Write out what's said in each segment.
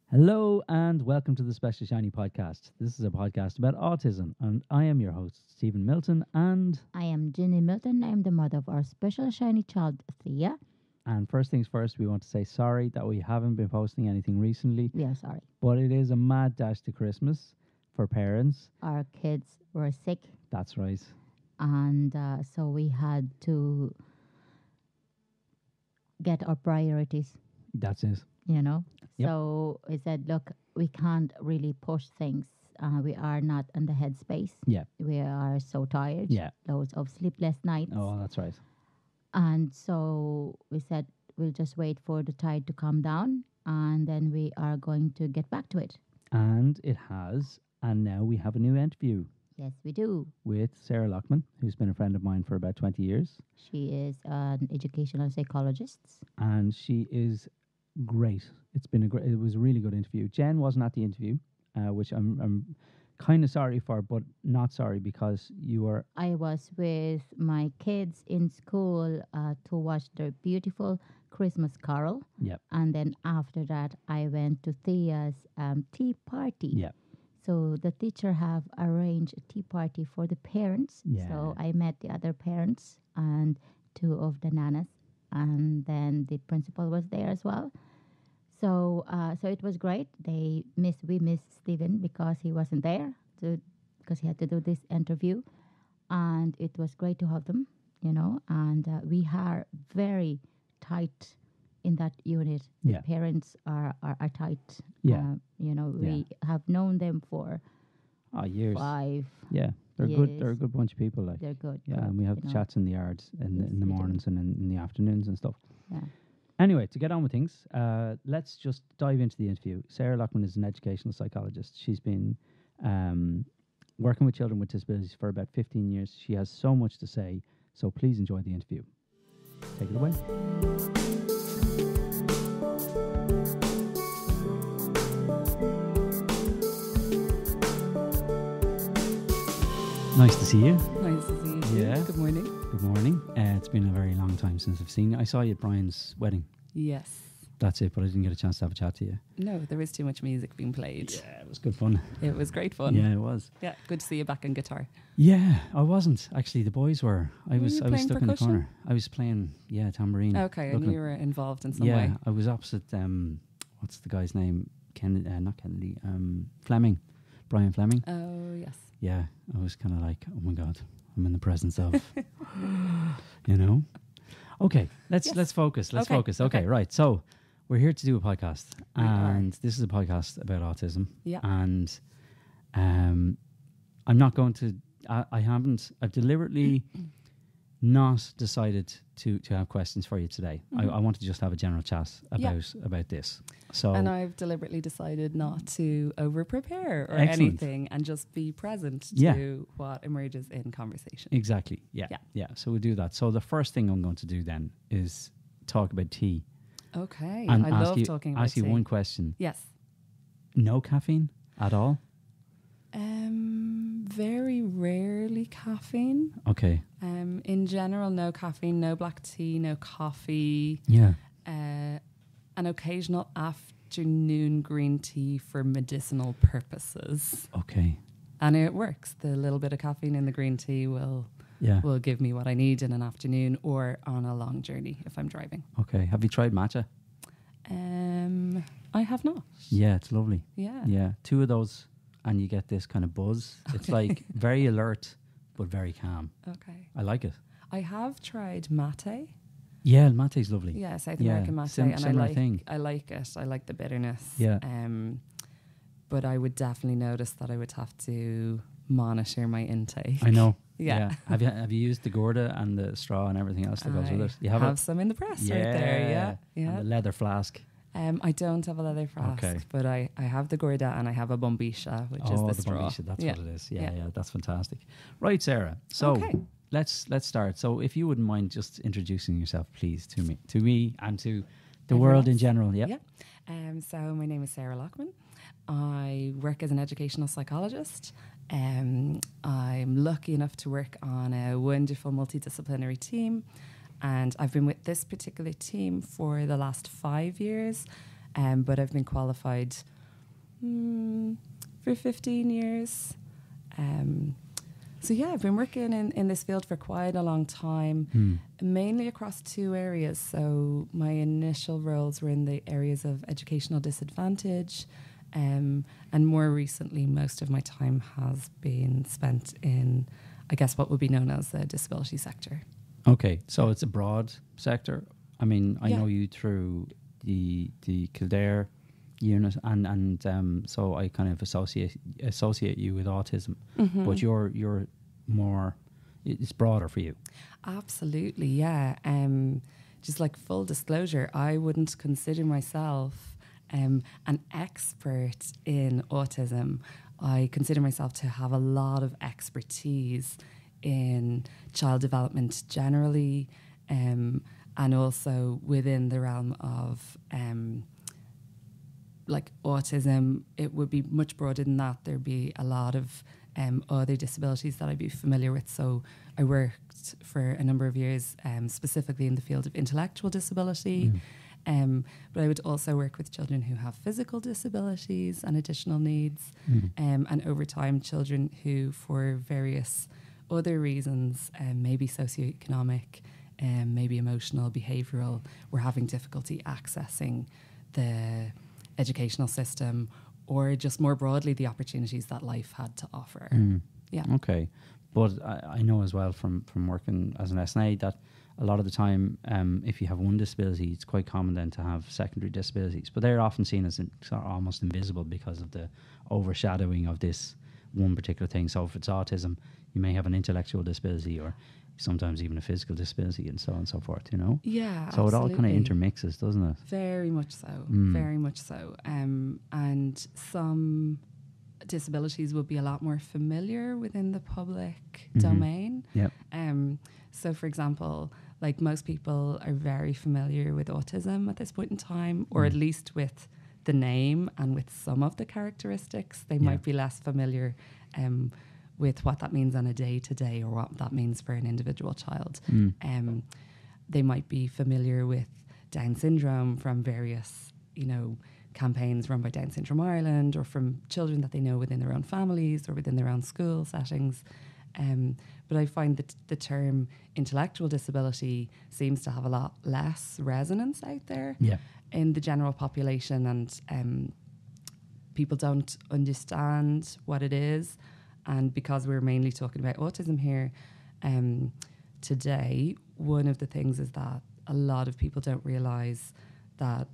Hello and welcome to the Special Shiny Podcast. This is a podcast about autism, and I am your host, Stephen Milton. And I am Ginny Milton. I am the mother of our special shiny child, Thea. first things first, we want to say sorry that we haven't been posting anything recently. We are sorry. But it is a mad dash to Christmas for parents. Our kids were sick, That's right. and so we had to get our priorities, That's it. you know. Yep. So we said, look, we can't really push things. We are not in the headspace. Yeah. We are so tired. Yeah. Loads of sleepless nights. Oh, that's right. And so we said, we'll just wait for the tide to come down, and then we are going to get back to it. And it has. And now we have a new interview Yes, we do. with Sarah Loughman, who's been a friend of mine for about 20 years. She is an educational psychologist. And she is great. It was a really good interview. Jen wasn't at the interview, which I'm kind of sorry for, but not sorry because you were. I was with my kids in school to watch their beautiful Christmas carol. Yep. And then after that, I went to Thea's tea party. Yeah. So the teacher have arranged a tea party for the parents. Yeah. So I met the other parents and two of the nanas. And then the principal was there as well. So so it was great. We missed Stephen because he wasn't there because he had to do this interview. And it was great to have them, and we are very tight in that unit. Yeah. The parents are tight. Yeah. We have known them for Years. 5. Yeah. They're good. years. They're a good bunch of people. Like. They're good. Yeah, and we have chats in the yards Yes, in the we do. mornings and in the afternoons and stuff. Yeah. Anyway, to get on with things, let's just dive into the interview. Sarah Loughman is an educational psychologist. She's been working with children with disabilities for about 15 years. She has so much to say, so please enjoy the interview. Take it away. Nice to see you. Nice to see you. Yeah. Good morning. Good morning. It's been a very long time since I've seen you. I saw you at Brian's wedding. Yes. That's it, but I didn't get a chance to have a chat to you. No, there is too much music being played. Yeah, it was good fun. It was great fun. Yeah, it was. Yeah, good to see you back on guitar. Yeah, I wasn't. Actually, the boys were. I Were was you I was playing stuck in the percussion? corner. I was playing, tambourine. Okay, I Looking knew you were involved in some yeah, way. I was opposite, what's the guy's name? Not Kennedy, Fleming. Brian Fleming. Oh, yes. Yeah, I was kind of like, oh my God, I'm in the presence of, Okay, let's focus. Let's Okay, focus. Okay, okay. right. So we're here to do a podcast, We are. and this is a podcast about autism. Yeah. And I'm not going to. I've deliberately not decided to have questions for you today. I want to just have a general chat about this. So And I've deliberately decided not to over-prepare or Excellent. anything and just be present to what emerges in conversation. exactly, yeah. So we'll do that. So the first thing I'm going to do then is talk about tea. Okay. And I love talking about ask you tea. one question. Yes. No caffeine at all? Very rarely caffeine. Okay. In general, no caffeine, no black tea, no coffee. Yeah. An occasional afternoon green tea for medicinal purposes. Okay. And it works. The little bit of caffeine in the green tea will give me what I need in an afternoon or on a long journey if I'm driving. Okay. Have you tried matcha? I have not. Yeah, it's lovely. Yeah. Yeah. 2 of those and you get this kind of buzz. It's like very alert but very calm. Okay. I like it. I have tried mate. Yeah, mate's lovely. Yeah, South American mate. Similar thing. I like it. I like the bitterness. Yeah. But I would definitely notice that I would have to monitor my intake. I know. Yeah. Have you used the Gorda and the straw and everything else that goes with it? You have it? some in the press right there. Yeah. And the leather flask. I don't have a leather flask, but I have the Gorda and I have a Bombisha, which is the straw. Bombisha, that's what it is. Yeah, that's fantastic. Right, Sarah. So let's start. So if you wouldn't mind just introducing yourself, please, to me and to the Everyone world in else? general. Yeah. So my name is Sarah Loughman. I work as an educational psychologist. I'm lucky enough to work on a wonderful multidisciplinary team. And I've been with this particular team for the last 5 years, but I've been qualified for 15 years. So yeah, I've been working in this field for quite a long time, mainly across two areas. So my initial roles were in the areas of educational disadvantage, and more recently, most of my time has been spent in, I guess, what would be known as the disability sector. Okay, so it's a broad sector. I mean, I Yeah. know you through the Kildare unit, and so I kind of associate you with autism, but you're more, it's broader for you. Absolutely, yeah. Just like full disclosure, I wouldn't consider myself an expert in autism. I consider myself to have a lot of expertise in child development generally, and also within the realm of like autism. It would be much broader than that. There'd be a lot of other disabilities that I'd be familiar with. So I worked for a number of years specifically in the field of intellectual disability, but I would also work with children who have physical disabilities and additional needs, and over time children who, for various other reasons, maybe socioeconomic, maybe emotional, behavioural, were having difficulty accessing the educational system, or just more broadly the opportunities that life had to offer. Yeah. Okay, but I know as well from working as an SNA that a lot of the time, if you have one disability, it's quite common then to have secondary disabilities, but they're often seen as sort of almost invisible because of the overshadowing of this one particular thing. So if it's autism, you may have an intellectual disability, or sometimes even a physical disability, and so on and so forth, you know? Yeah, So absolutely. it all kind of intermixes, doesn't it? Very much so, very much so. And some disabilities will be a lot more familiar within the public domain. Yep. So, for example, like most people are very familiar with autism at this point in time, or at least with the name and with some of the characteristics. They might be less familiar with what that means on a day-to-day, or what that means for an individual child. They might be familiar with Down syndrome from various, campaigns run by Down Syndrome Ireland, or from children that they know within their own families or within their own school settings. But I find that the term intellectual disability seems to have a lot less resonance out there in the general population, and people don't understand what it is. And because we're mainly talking about autism here today, one of the things is that a lot of people don't realise that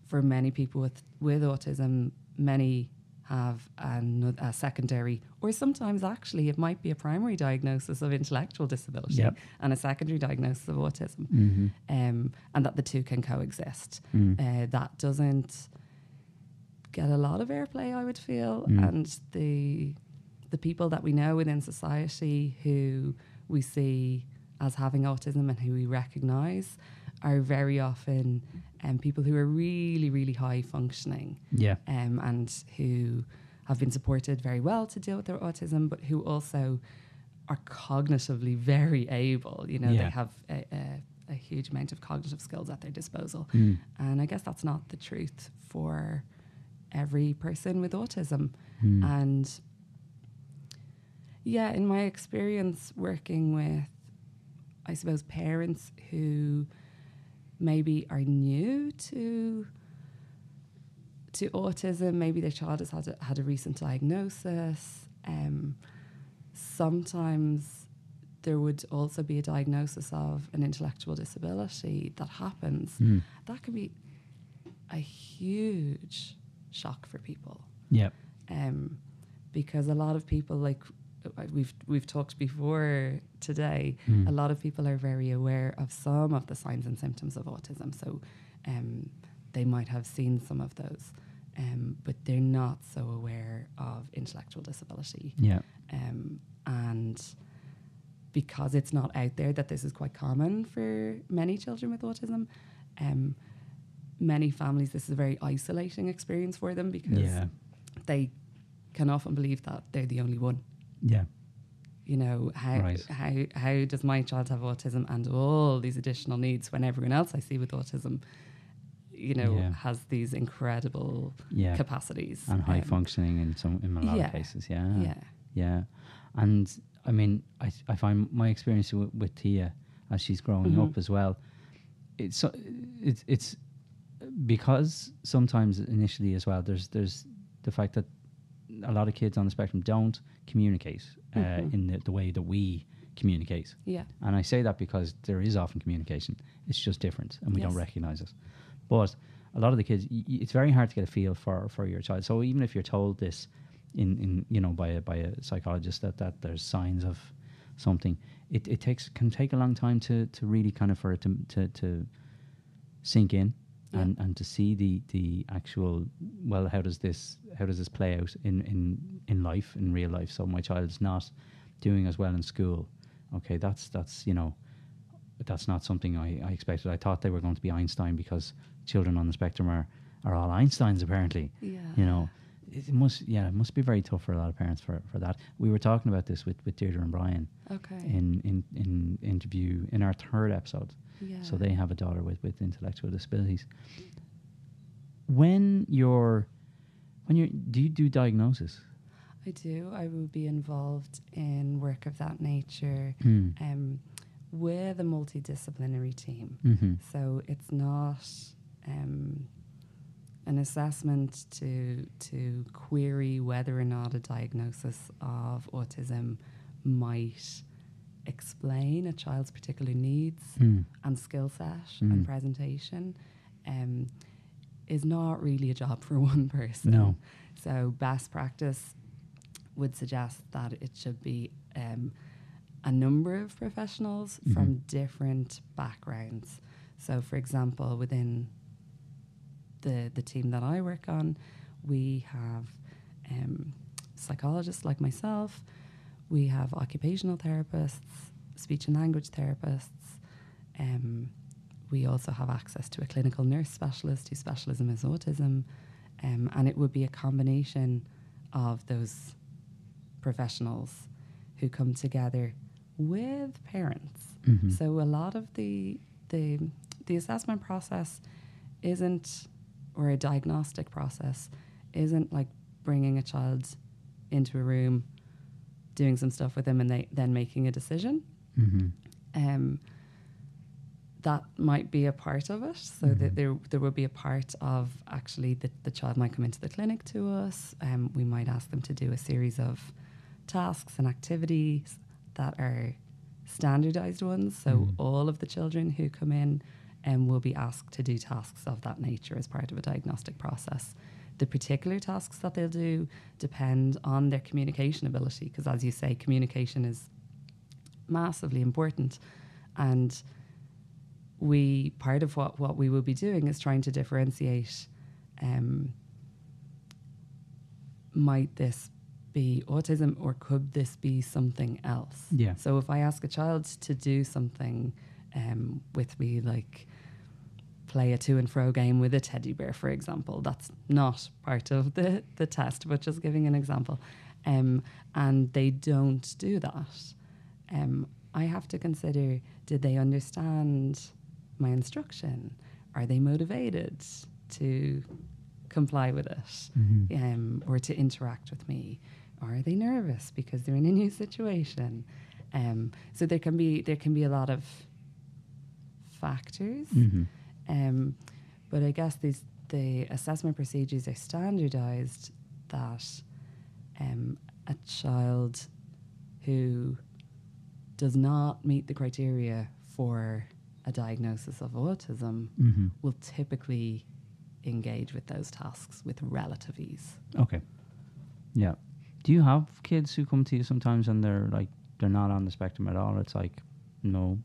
for many people with autism, many have a secondary, or sometimes actually it might be a primary diagnosis of intellectual disability and a secondary diagnosis of autism, and that the two can coexist. That doesn't get a lot of airplay, I would feel, and the people that we know within society who we see as having autism and who we recognise are very often people who are really, really high functioning, and who have been supported very well to deal with their autism, but who also are cognitively very able. They have a huge amount of cognitive skills at their disposal. And I guess that's not the truth for every person with autism. And in my experience working with, I suppose, parents who maybe are new to autism, maybe their child has had a recent diagnosis. Sometimes there would also be a diagnosis of an intellectual disability that happens. That can be a huge shock for people. Because a lot of people, like we've talked before today, a lot of people are very aware of some of the signs and symptoms of autism. So they might have seen some of those, but they're not so aware of intellectual disability. And because it's not out there that this is quite common for many children with autism, many families, this is a very isolating experience for them, because they can often believe that they're the only one. How does my child have autism and all these additional needs when everyone else I see with autism, Yeah. has these incredible Yeah. capacities. And high functioning in a lot yeah. of cases. Yeah. Yeah. And I mean, I find my experience with Tia as she's growing up as well, it's because sometimes initially as well, there's the fact that a lot of kids on the spectrum don't communicate in the way that we communicate. Yeah. And I say that because there is often communication. It's just different and we don't recognize it. But a lot of the kids, it's very hard to get a feel for your child. So even if you're told this in by a psychologist that there's signs of something, it can take a long time to really kind of for it to sink in. And to see the actual, well, how does this play out in life, in real life? So my child's not doing as well in school. Okay, that's not something I expected. I thought they were going to be Einstein because children on the spectrum are all Einsteins apparently. Yeah. It must be very tough for a lot of parents for that. We were talking about this with Deirdre and Brian. Okay. In interview in our third episode. Yeah. So they have a daughter with intellectual disabilities. When do you do diagnosis? I do. I will be involved in work of that nature with a multidisciplinary team. Mm-hmm. So it's not an assessment to query whether or not a diagnosis of autism might explain a child's particular needs and skill set and presentation is not really a job for one person. No. So best practice would suggest that it should be a number of professionals from different backgrounds. So for example, within the team that I work on, we have psychologists like myself, we have occupational therapists, speech and language therapists. We also have access to a clinical nurse specialist whose specialism is autism. And it would be a combination of those professionals who come together with parents. Mm-hmm. So a lot of the assessment process isn't, or a diagnostic process, isn't like bringing a child into a room, doing some stuff with them and then making a decision. Mm-hmm. That might be a part of it. So that there will be a part of actually the child might come into the clinic to us. We might ask them to do a series of tasks and activities that are standardized ones. So all of the children who come in will be asked to do tasks of that nature as part of a diagnostic process. The particular tasks that they'll do depend on their communication ability, because as you say, communication is massively important. And part of what we will be doing is trying to differentiate, might this be autism or could this be something else? Yeah. So if I ask a child to do something with me, like play a to and fro game with a teddy bear, for example, that's not part of the test, but just giving an example, and they don't do that, I have to consider, did they understand my instruction? Are they motivated to comply with it, or to interact with me? Or are they nervous because they're in a new situation? So there can be a lot of factors. But I guess the assessment procedures are standardized that a child who does not meet the criteria for a diagnosis of autism will typically engage with those tasks with relative ease. Okay. Yeah. Do you have kids who come to you sometimes and they're not on the spectrum at all? It's like, no,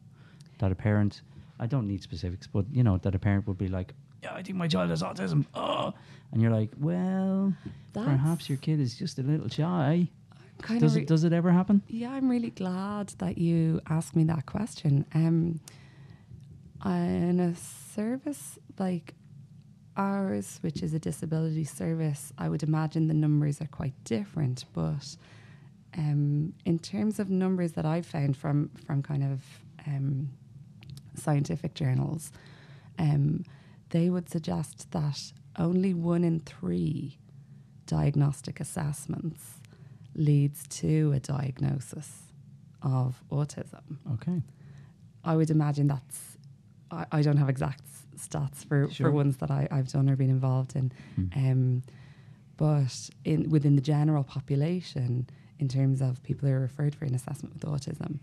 that a parent, I don't need specifics, but that a parent would be like, yeah, I think my child has autism. Oh, and you're like, well, perhaps your kid is just a little shy. Does it ever happen? Yeah, I'm really glad that you asked me that question. In a service like ours, which is a disability service, I would imagine the numbers are quite different. But in terms of numbers that I've found from kind of scientific journals, they would suggest that only 1 in 3 diagnostic assessments leads to a diagnosis of autism. Okay. I would imagine I don't have exact stats for ones that I've done or been involved in. But within the general population, in terms of people who are referred for an assessment with autism,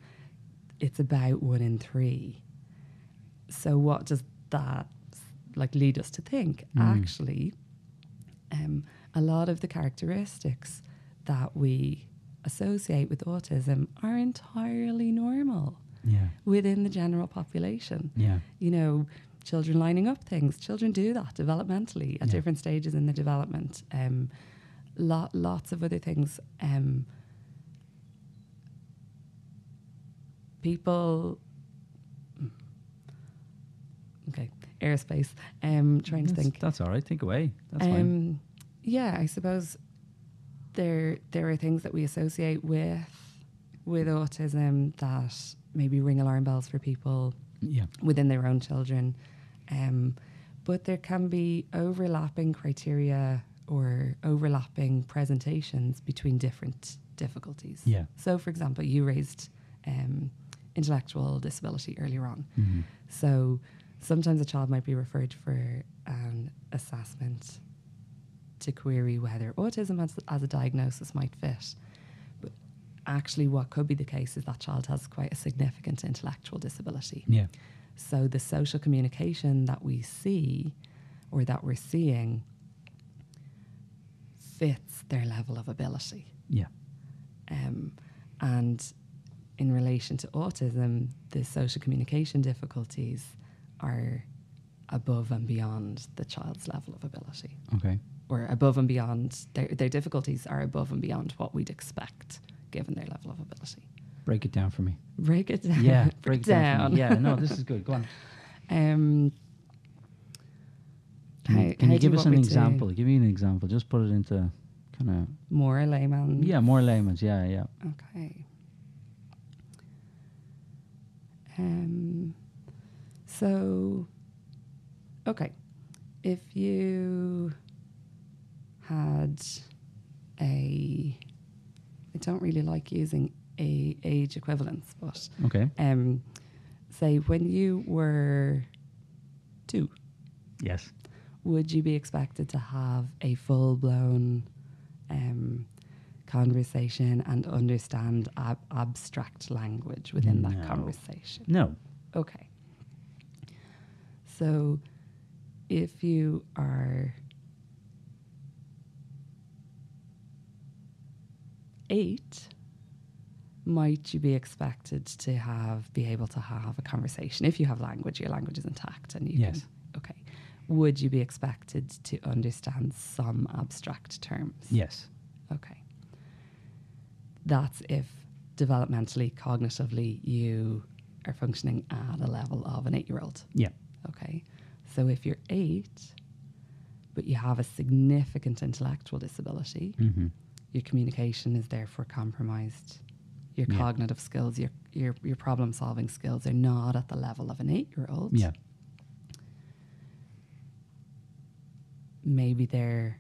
it's about 1 in 3. So what does that lead us to think? Actually, a lot of the characteristics that we associate with autism are entirely normal within the general population. Yeah. You know, children lining up things. Children do that developmentally at different stages in the development. Lots of other things. People... Okay, aerospace. Trying to think. That's all right. Think away. That's fine. Yeah, I suppose there are things that we associate with autism that maybe ring alarm bells for people within their own children. But there can be overlapping criteria or overlapping presentations between different difficulties. Yeah. So, for example, you raised intellectual disability earlier on. Mm-hmm. So sometimes a child might be referred for an assessment to query whether autism as a diagnosis might fit. But actually what could be the case is that child has quite a significant intellectual disability. Yeah. So the social communication that we see or that we're seeing fits their level of ability. Yeah. And in relation to autism, the social communication difficulties are above and beyond the child's level of ability. Okay. Or above and beyond, their difficulties are above and beyond what we'd expect given their level of ability. Break it down for me. Break it down. Yeah, break it down for me. Yeah, no, this is good. Go on. Can you give us an example? Give me an example. Just put it into kind of... More layman. Yeah, more layman's. Yeah. Okay. So, okay. If you had I don't really like using a age equivalence, but okay. Say when you were 2. Yes. Would you be expected to have a full-blown conversation and understand abstract language within that conversation? No. Okay. So if you are 8, might you be expected to be able to have a conversation? If you have language, your language is intact and you can... Okay. Would you be expected to understand some abstract terms? Yes. Okay. That's if developmentally, cognitively, you are functioning at a level of an 8-year-old. Yeah. Okay. So if you're 8, but you have a significant intellectual disability, your communication is therefore compromised. Your cognitive skills, your problem-solving skills are not at the level of an 8-year-old. Yeah. Maybe they're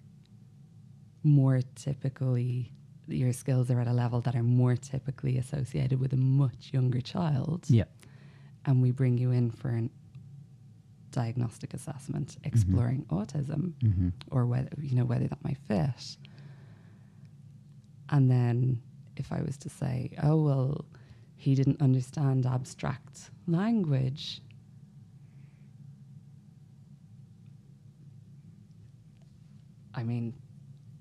more typically, your skills are at a level that are more typically associated with a much younger child. Yeah. And we bring you in for an diagnostic assessment exploring autism or whether that might fit. And then if I was to say, oh, well, he didn't understand abstract language, I mean,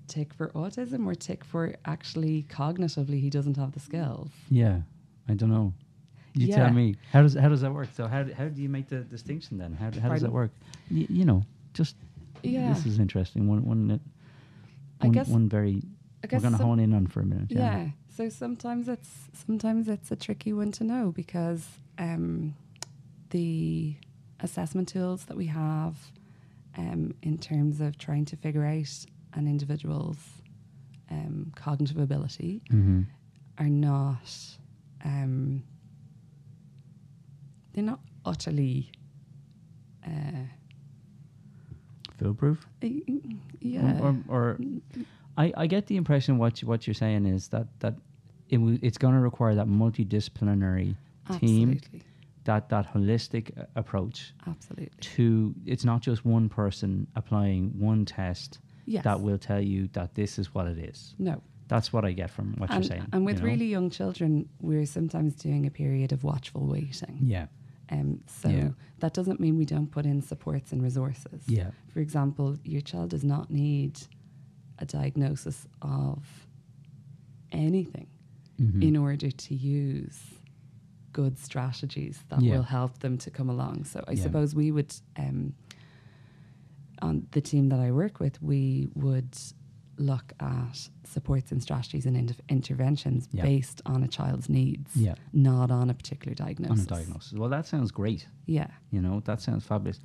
tick for autism or tick for actually cognitively he doesn't have the skills? Yeah, I don't know. You tell me. How does that work? So how do you make the distinction then? How does that work? This is interesting. One very. We're going to hone in on for a minute. Yeah. So sometimes it's a tricky one to know because the assessment tools that we have in terms of trying to figure out an individual's cognitive ability are not they're not utterly foolproof. Yeah. Or I get the impression what you're saying is that it's going to require that multidisciplinary team, Absolutely. that holistic approach Absolutely. to, it's not just one person applying one test Yes. that will tell you that this is what it is. No. That's what I get from what you're saying. And with you know? really young children, we're sometimes doing a period of watchful waiting. Yeah. So Yeah. that doesn't mean we don't put in supports and resources. Yeah. For example, your child does not need a diagnosis of anything Mhm. in order to use good strategies that Yeah. will help them to come along. So I Yeah. suppose we would, on the team that I work with, we would look at supports and strategies and interventions Yeah. based on a child's needs, Yeah. not on a particular On diagnosis. a diagnosis. Well, that sounds great. Yeah. You know, that sounds fabulous.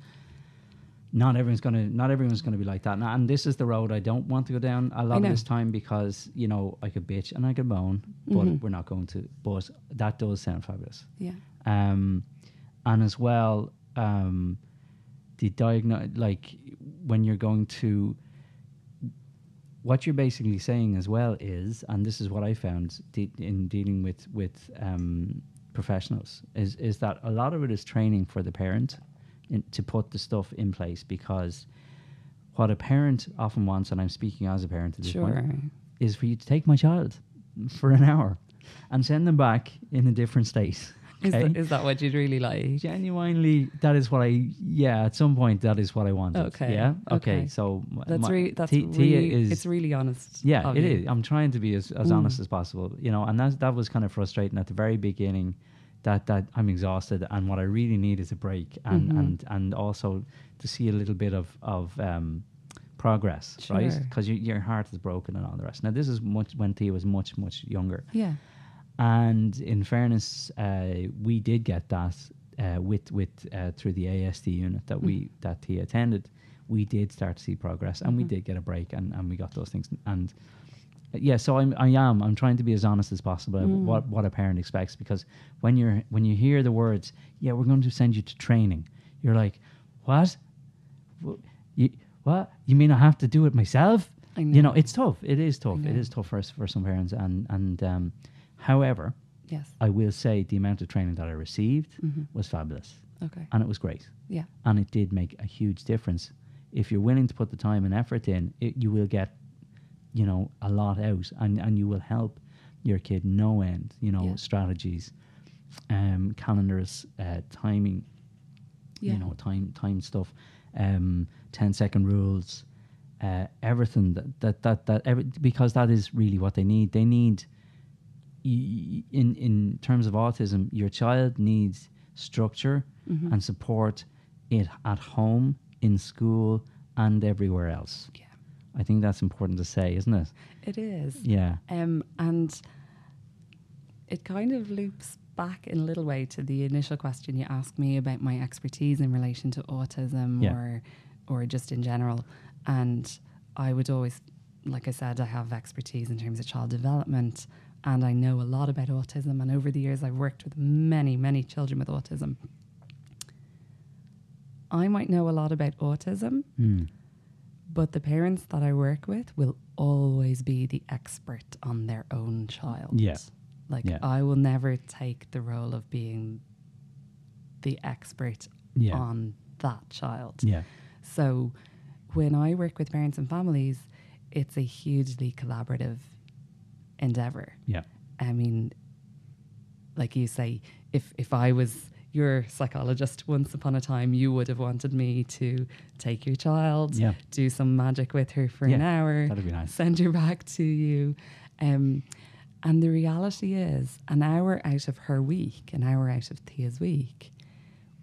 Not everyone's gonna be like that. And this is the road I don't want to go down a lot of know. this time, because, you know, I could bitch and I could moan, but Mhm. we're not going to. But that does sound fabulous. Yeah. And as well, the like when you're going to, what you're basically saying as well is, and this is what I found in dealing with professionals, is that a lot of it is training for the parent to put the stuff in place, because what a parent often wants, and I'm speaking as a parent at this Sure. point, is for you to take my child for an hour and send them back in a different state. Okay? Is that what you'd really like? Genuinely, that is what at some point, that is what I wanted. Okay. Yeah. Okay. Okay. So That's Tia really, is, it's really honest. yeah, of it you. is. I'm trying to be as honest as possible, you know, and that was kind of frustrating at the very beginning, that I'm exhausted, and what I really need is a break, and also to see a little bit of progress, right? Sure. Because your heart is broken and all the rest. Now, this is when Tia was much younger. Yeah. And in fairness, we did get that with through the ASD unit that Tia attended. We did start to see progress, and we did get a break, and we got those things. And yeah, so I'm trying to be as honest as possible what a parent expects, because when you hear the words, yeah, we're going to send you to training, you're like, what? What? You mean I have to do it myself? I know. You know, it's tough. It is tough. I It know. is tough for some parents, and however, Yes. I will say the amount of training that I received Mhm. was fabulous, Okay. and it was great, Yeah. and it did make a huge difference. If you're willing to put the time and effort in, you will get, you know, a lot out, and you will help your kid no end. You know, Yeah. strategies, calendars, timing, Yeah. you know, time stuff, 10-second rules, everything because that is really what they need. They need, in terms of autism, your child needs structure Mhm. and support it at home, in school, and everywhere else. Yeah. I think that's important to say, isn't it? It is. Yeah. And it kind of loops back in a little way to the initial question you asked me about my expertise in relation to autism, Yeah. or just in general. And I would always, like I said, I have expertise in terms of child development, and I know a lot about autism. And over the years, I've worked with many, many children with autism. I might know a lot about autism, but the parents that I work with will always be the expert on their own child. Yeah. Like, Yeah. I will never take the role of being the expert Yeah. on that child. Yeah. So when I work with parents and families, it's a hugely collaborative endeavor. Yeah. I mean, like you say, if I was your psychologist once upon a time, you would have wanted me to take your child, Yeah. do some magic with her for an Yeah, hour, that'd be nice. send her back to you. And the reality is, an hour out of her week, an hour out of Tia's week,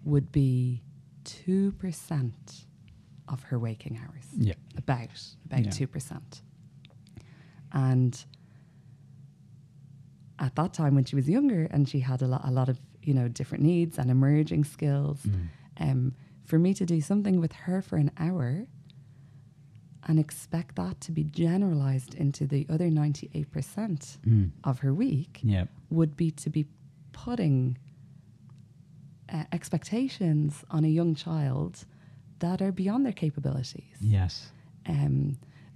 would be 2% of her waking hours. Yeah. About Yeah. 2%. And at that time, when she was younger and she had a lot of, you know, different needs and emerging skills, for me to do something with her for an hour and expect that to be generalized into the other 98% of her week Yeah. would be to be putting expectations on a young child that are beyond their capabilities. Yes.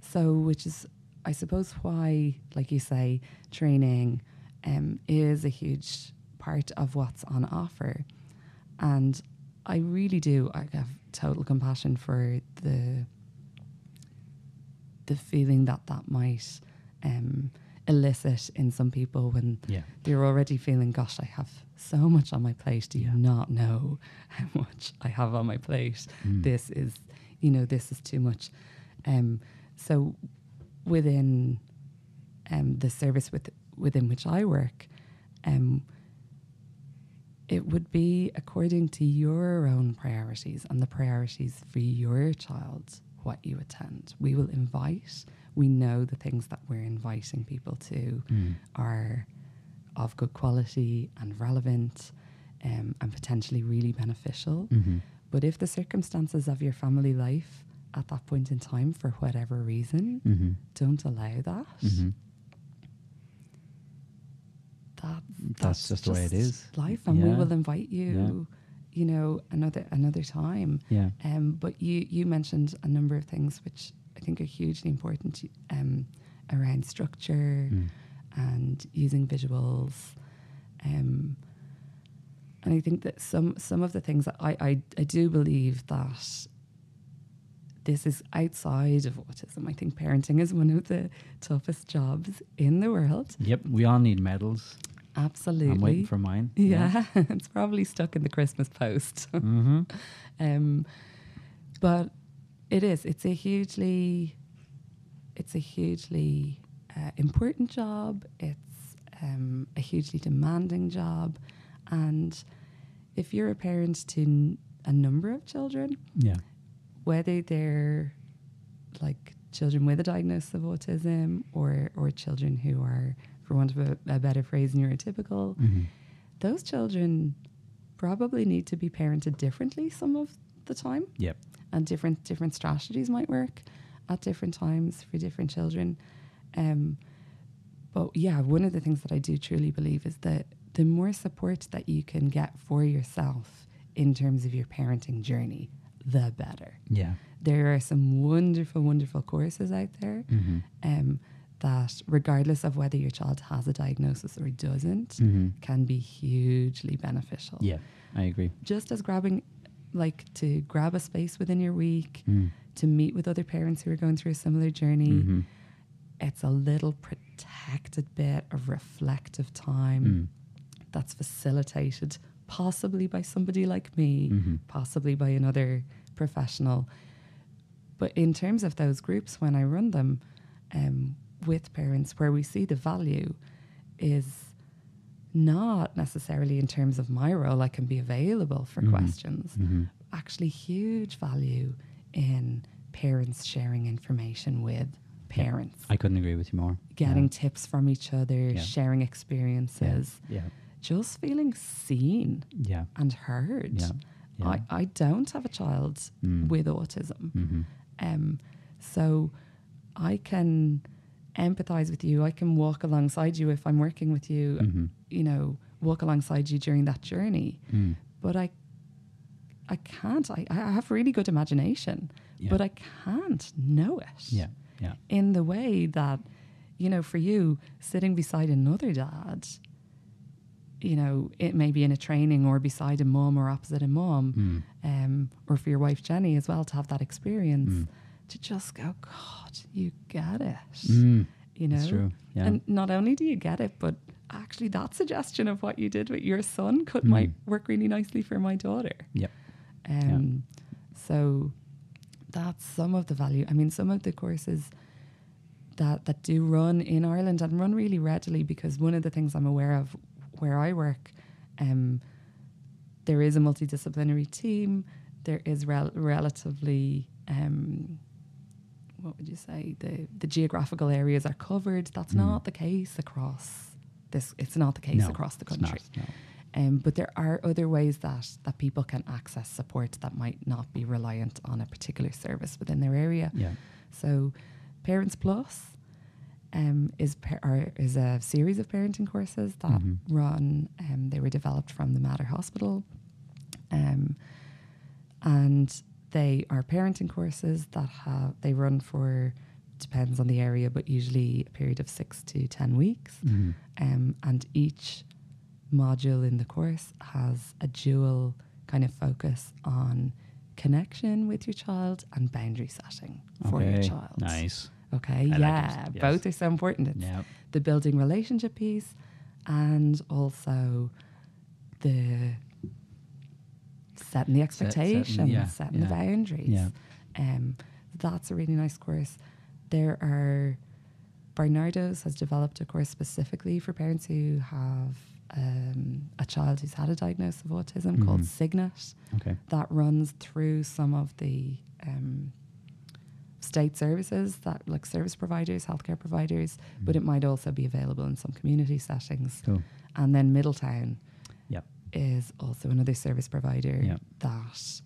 So, which is, I suppose, why, like you say, training is a huge part of what's on offer. And I really do. I have total compassion for the feeling that might elicit in some people when they're already feeling, gosh, I have so much on my plate. Do you not know how much I have on my plate? This is, this is too much. So within the service within which I work, it would be according to your own priorities and the priorities for your child what you attend. We will invite. We know the things that we're inviting people to are of good quality and relevant and potentially really beneficial. But if the circumstances of your family life at that point in time, for whatever reason, don't allow that, that's just the way it is. Life, and we will invite you, another time. Yeah. But you mentioned a number of things which I think are hugely important around structure and using visuals. And I think that some of the things that I do believe that this is outside of autism. I think parenting is one of the toughest jobs in the world. Yep, we all need medals. Absolutely. I'm waiting for mine. Yeah. It's probably stuck in the Christmas post. But it's a hugely important job. It's a hugely demanding job. And if you're a parent to a number of children, whether they're like children with a diagnosis of autism or children who are, for want of a better phrase, neurotypical, those children probably need to be parented differently some of the time. Yep. And different strategies might work at different times for different children. But yeah, one of the things that I do truly believe is that the more support that you can get for yourself in terms of your parenting journey, the better. Yeah. There are some wonderful, wonderful courses out there that, regardless of whether your child has a diagnosis or doesn't, can be hugely beneficial. Yeah, I agree. Just as to grab a space within your week, to meet with other parents who are going through a similar journey. It's a little protected bit of reflective time that's facilitated possibly by somebody like me, possibly by another professional. But in terms of those groups, when I run them with parents, where we see the value is not necessarily in terms of my role, I can be available for questions. Actually, huge value in parents sharing information with parents. I couldn't agree with you more. Getting tips from each other, sharing experiences. Just feeling seen and heard. I don't have a child with autism. So I can empathize with you. I can walk alongside you if I'm working with you, walk alongside you during that journey. But I can't. I have really good imagination, but I can't know it in the way that, for you, sitting beside another dad, it may be in a training or beside a mum or opposite a mum, or for your wife, Jenny, as well, to have that experience, to just go, God, you get it. That's true. Yeah. And not only do you get it, but actually that suggestion of what you did with your son might work really nicely for my daughter. Yep. So that's some of the value. I mean, some of the courses that do run in Ireland and run really readily, because one of the things I'm aware of where I work, there is a multidisciplinary team. There is relatively, what would you say, the geographical areas are covered. That's not the case across this. It's not the case across the country. It's not, no. But there are other ways that people can access support that might not be reliant on a particular service within their area. Yeah. So Parents Plus is a series of parenting courses that run. They were developed from the Mater Hospital. And They are parenting courses that they run for, depends on the area, but usually a period of 6 to 10 weeks. And each module in the course has a dual kind of focus on connection with your child and boundary setting for your child. Nice. Okay, I yeah, like it, yes. both are so important. It's the building relationship piece and also the setting the expectations, setting the boundaries. That's a really nice course. There are, Barnardo's has developed a course specifically for parents who have a child who's had a diagnosis of autism called Signet. That runs through some of the state services, that like service providers, healthcare providers, but it might also be available in some community settings. And then Middletown is also another service provider that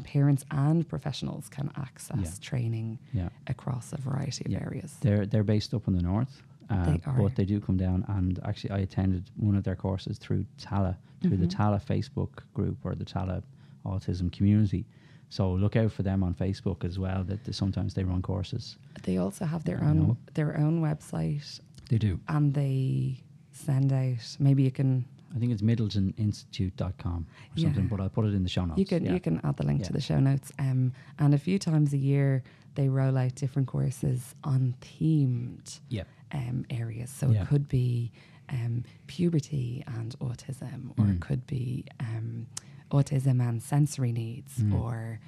parents and professionals can access training across a variety of areas. They're based up in the north, They are. but they do come down. And actually, I attended one of their courses through Tala, through the Tala Facebook group or the Tala Autism community. So look out for them on Facebook as well. That sometimes they run courses. They also have their own website. They do, and they send out. Maybe you can. I think it's middletoninstitute.com or something, but I'll put it in the show notes. You can add the link to the show notes. And a few times a year they roll out different courses on themed areas. So it could be puberty and autism, or it could be autism and sensory needs, or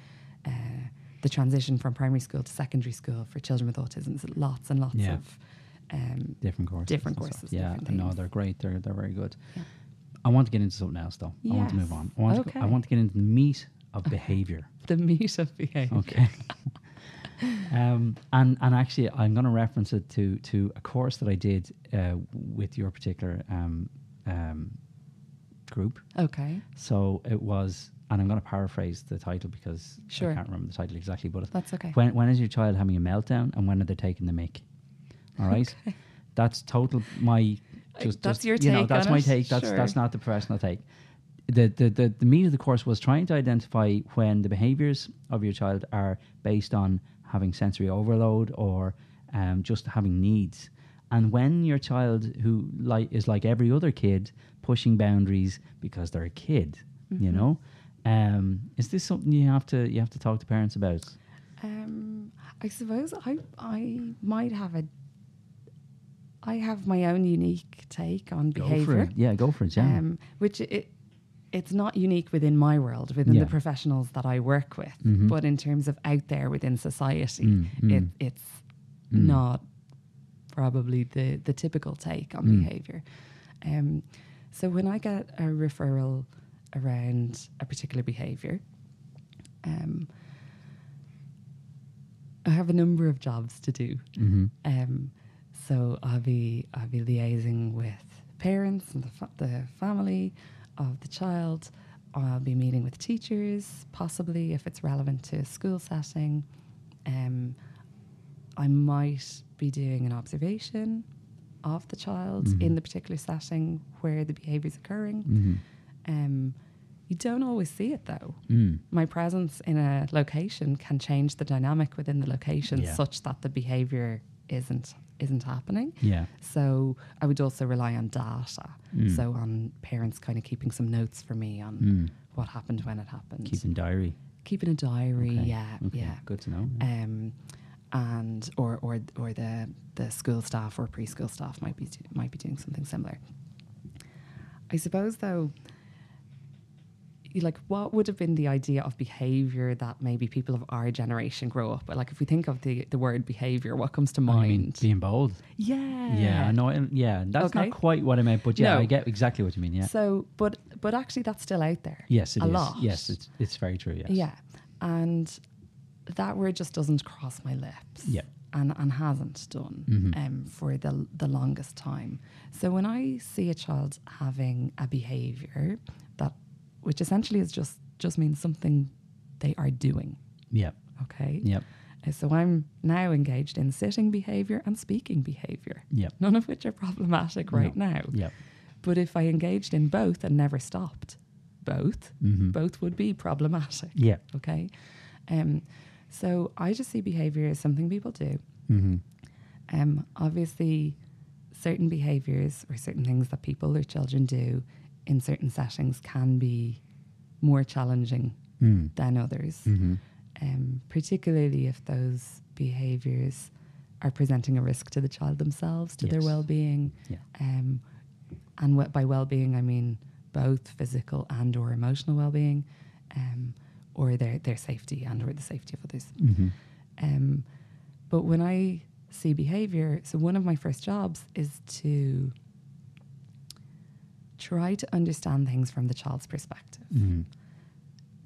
the transition from primary school to secondary school for children with autism. So lots and lots of different courses. Different courses. Yeah, different no, things. they're great. They're very good. Yeah. I want to get into something else, though. I want to Yes. move on. Okay. I want to get into the meat of behaviour. The meat of behaviour. Okay. And actually, I'm going to reference it to a course that I did with your particular group. Okay. So it was, and I'm going to paraphrase the title because Sure. I can't remember the title exactly, but That's okay. when is your child having a meltdown and when are they taking the mick? All right. Okay. That's total my. That's your you know, take that's on my it? take. Sure. That's not the professional take. The meat of the course was trying to identify when the behaviours of your child are based on having sensory overload or just having needs, and when your child who is like every other kid pushing boundaries because they're a kid, you know, is this something you have to talk to parents about? I suppose I might have I have my own unique take on behaviour. Go for it. Yeah, go for it. Yeah. Which it's not unique within my world, within the professionals that I work with, but in terms of out there within society, it's not probably the typical take on behaviour. So when I get a referral around a particular behaviour, I have a number of jobs to do. So I'll be liaising with parents and the family of the child. I'll be meeting with teachers, possibly if it's relevant to a school setting. I might be doing an observation of the child in the particular setting where the behaviour is occurring. You don't always see it though. My presence in a location can change the dynamic within the location such that the behaviour isn't happening. Yeah. So I would also rely on data. So on parents kind of keeping some notes for me on what happened when it happened. Keeping a diary. Okay. Yeah. Good to know. And or the school staff or preschool staff might be doing something similar. I suppose though, like, what would have been the idea of behaviour that maybe people of our generation grow up with? Like, if we think of the word behaviour, what comes to mind? You mean being bold. Yeah. Yeah, I know. Yeah, that's not quite what I meant, but I get exactly what you mean. Yeah. So, but actually, that's still out there. Yes, it a is. lot. Yes, it's very true. Yes. Yeah, and that word just doesn't cross my lips. Yeah. And hasn't done for the longest time. So when I see a child having a behaviour which essentially is just means something they are doing. Yeah. Okay. Yep. So I'm now engaged in sitting behaviour and speaking behaviour. Yep. None of which are problematic right now. Yep. But if I engaged in both and never stopped both would be problematic. Yeah. Okay. So I just see behavior as something people do. Obviously, certain behaviors or certain things that people or children do in certain settings can be more challenging than others, particularly if those behaviors are presenting a risk to the child themselves, to their well-being. And by well-being, I mean both physical and or emotional well-being, or their safety and or the safety of others. But when I see behavior, so one of my first jobs is to try to understand things from the child's perspective,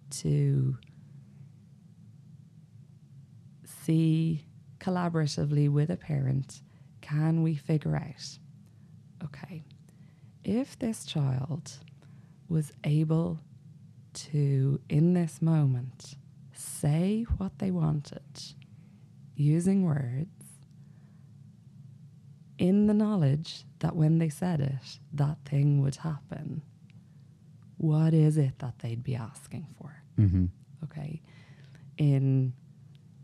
to see collaboratively with a parent, can we figure out, okay, if this child was able to, in this moment, say what they wanted using words, in the knowledge that when they said it, that thing would happen, what is it that they'd be asking for? Okay. In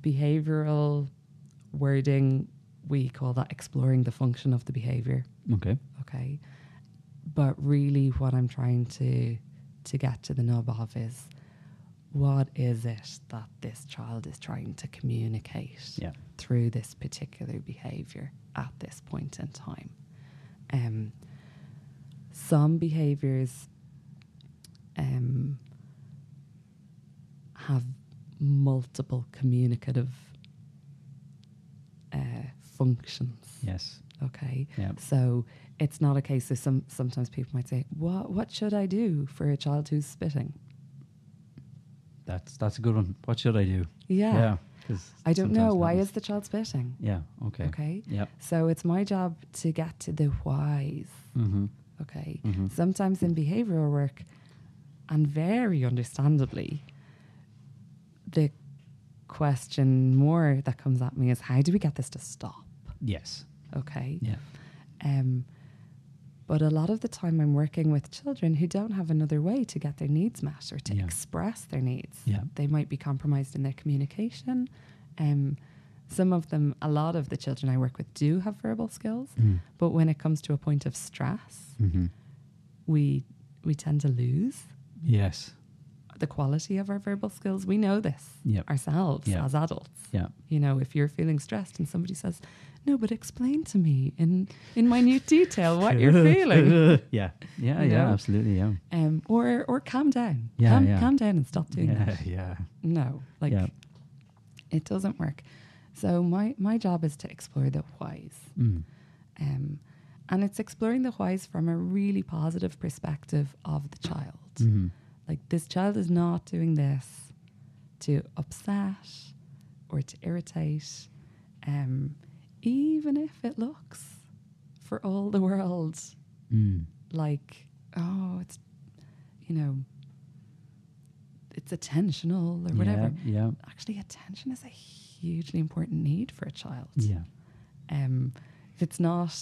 behavioral wording, we call that exploring the function of the behavior. Okay. But really what I'm trying to get to the nub of is, what is it that this child is trying to communicate through this particular behavior at this point in time? Some behaviors have multiple communicative functions. Yes. Okay. Yep. So it's not a case of sometimes people might say, what should I do for a child who's spitting? That's a good one. What should I do? Yeah. I don't know. Why happens. is the child spitting? Yeah. Okay. Okay. Yep. So it's my job to get to the whys. Okay. Sometimes in behavioral work, and very understandably, the question more that comes at me is, how do we get this to stop? Yes. Okay. Yeah. But a lot of the time I'm working with children who don't have another way to get their needs met or to express their needs. Yeah. They might be compromised in their communication. Some of them, a lot of the children I work with do have verbal skills, but when it comes to a point of stress, we tend to lose the quality of our verbal skills. We know this ourselves as adults. Yeah. You know, if you're feeling stressed and somebody says, no, but explain to me in minute detail what you're feeling. Yeah, know? absolutely, yeah. Or calm down. Yeah, Calm down and stop doing that. Yeah. No, it doesn't work. So my job is to explore the whys. And it's exploring the whys from a really positive perspective of the child. Like, this child is not doing this to upset or to irritate, even if it looks for all the world like, oh, it's, you know, it's attentional or whatever. Yeah. Actually, attention is a hugely important need for a child. Yeah. If it's not,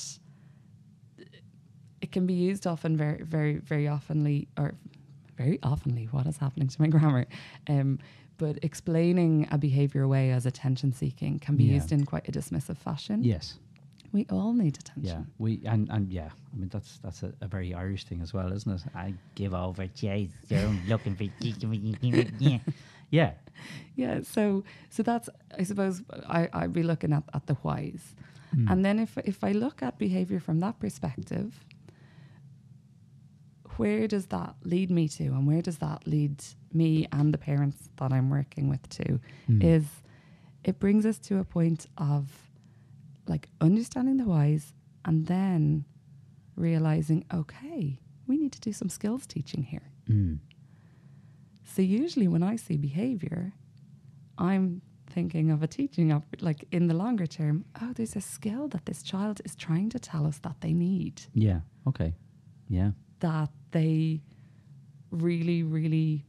it can be used often very, very, very oftenly, or very oftenly, what is happening to my grammar? But explaining a behaviour away as attention seeking can be used in quite a dismissive fashion. Yes. We all need attention. Yeah. I mean, that's a very Irish thing as well, isn't it? I give over chase, so I'm looking for Yeah. So that's, I suppose, I'd be looking at the whys. And then if I look at behaviour from that perspective, where does that lead me to, and where does that lead me and the parents that I'm working with to, is it brings us to a point of like understanding the whys and then realizing, okay, we need to do some skills teaching here. So usually when I see behavior, I'm thinking of a teaching like in the longer term, oh, there's a skill that this child is trying to tell us that they need. Yeah. Okay. Yeah. That they really, really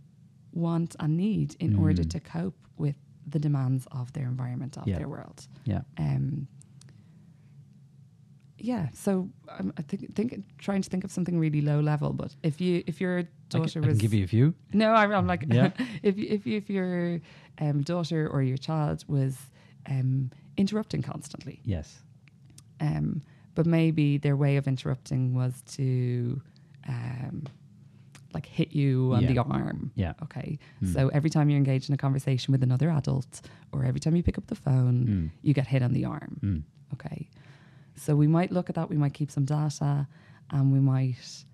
want and need in order to cope with the demands of their environment, of their world. Yeah. So I think trying to think of something really low level, but if you're daughter I can was give you a few. no, I'm like Yeah. if your daughter or your child was interrupting constantly, Yes. but maybe their way of interrupting was to like hit you on Yeah. the arm. Yeah. Okay. Mm. So every time you're engaged in a conversation with another adult, or every time you pick up the phone, Mm. you get hit on the arm. Mm. Okay. So we might look at that, we might keep some data, and we might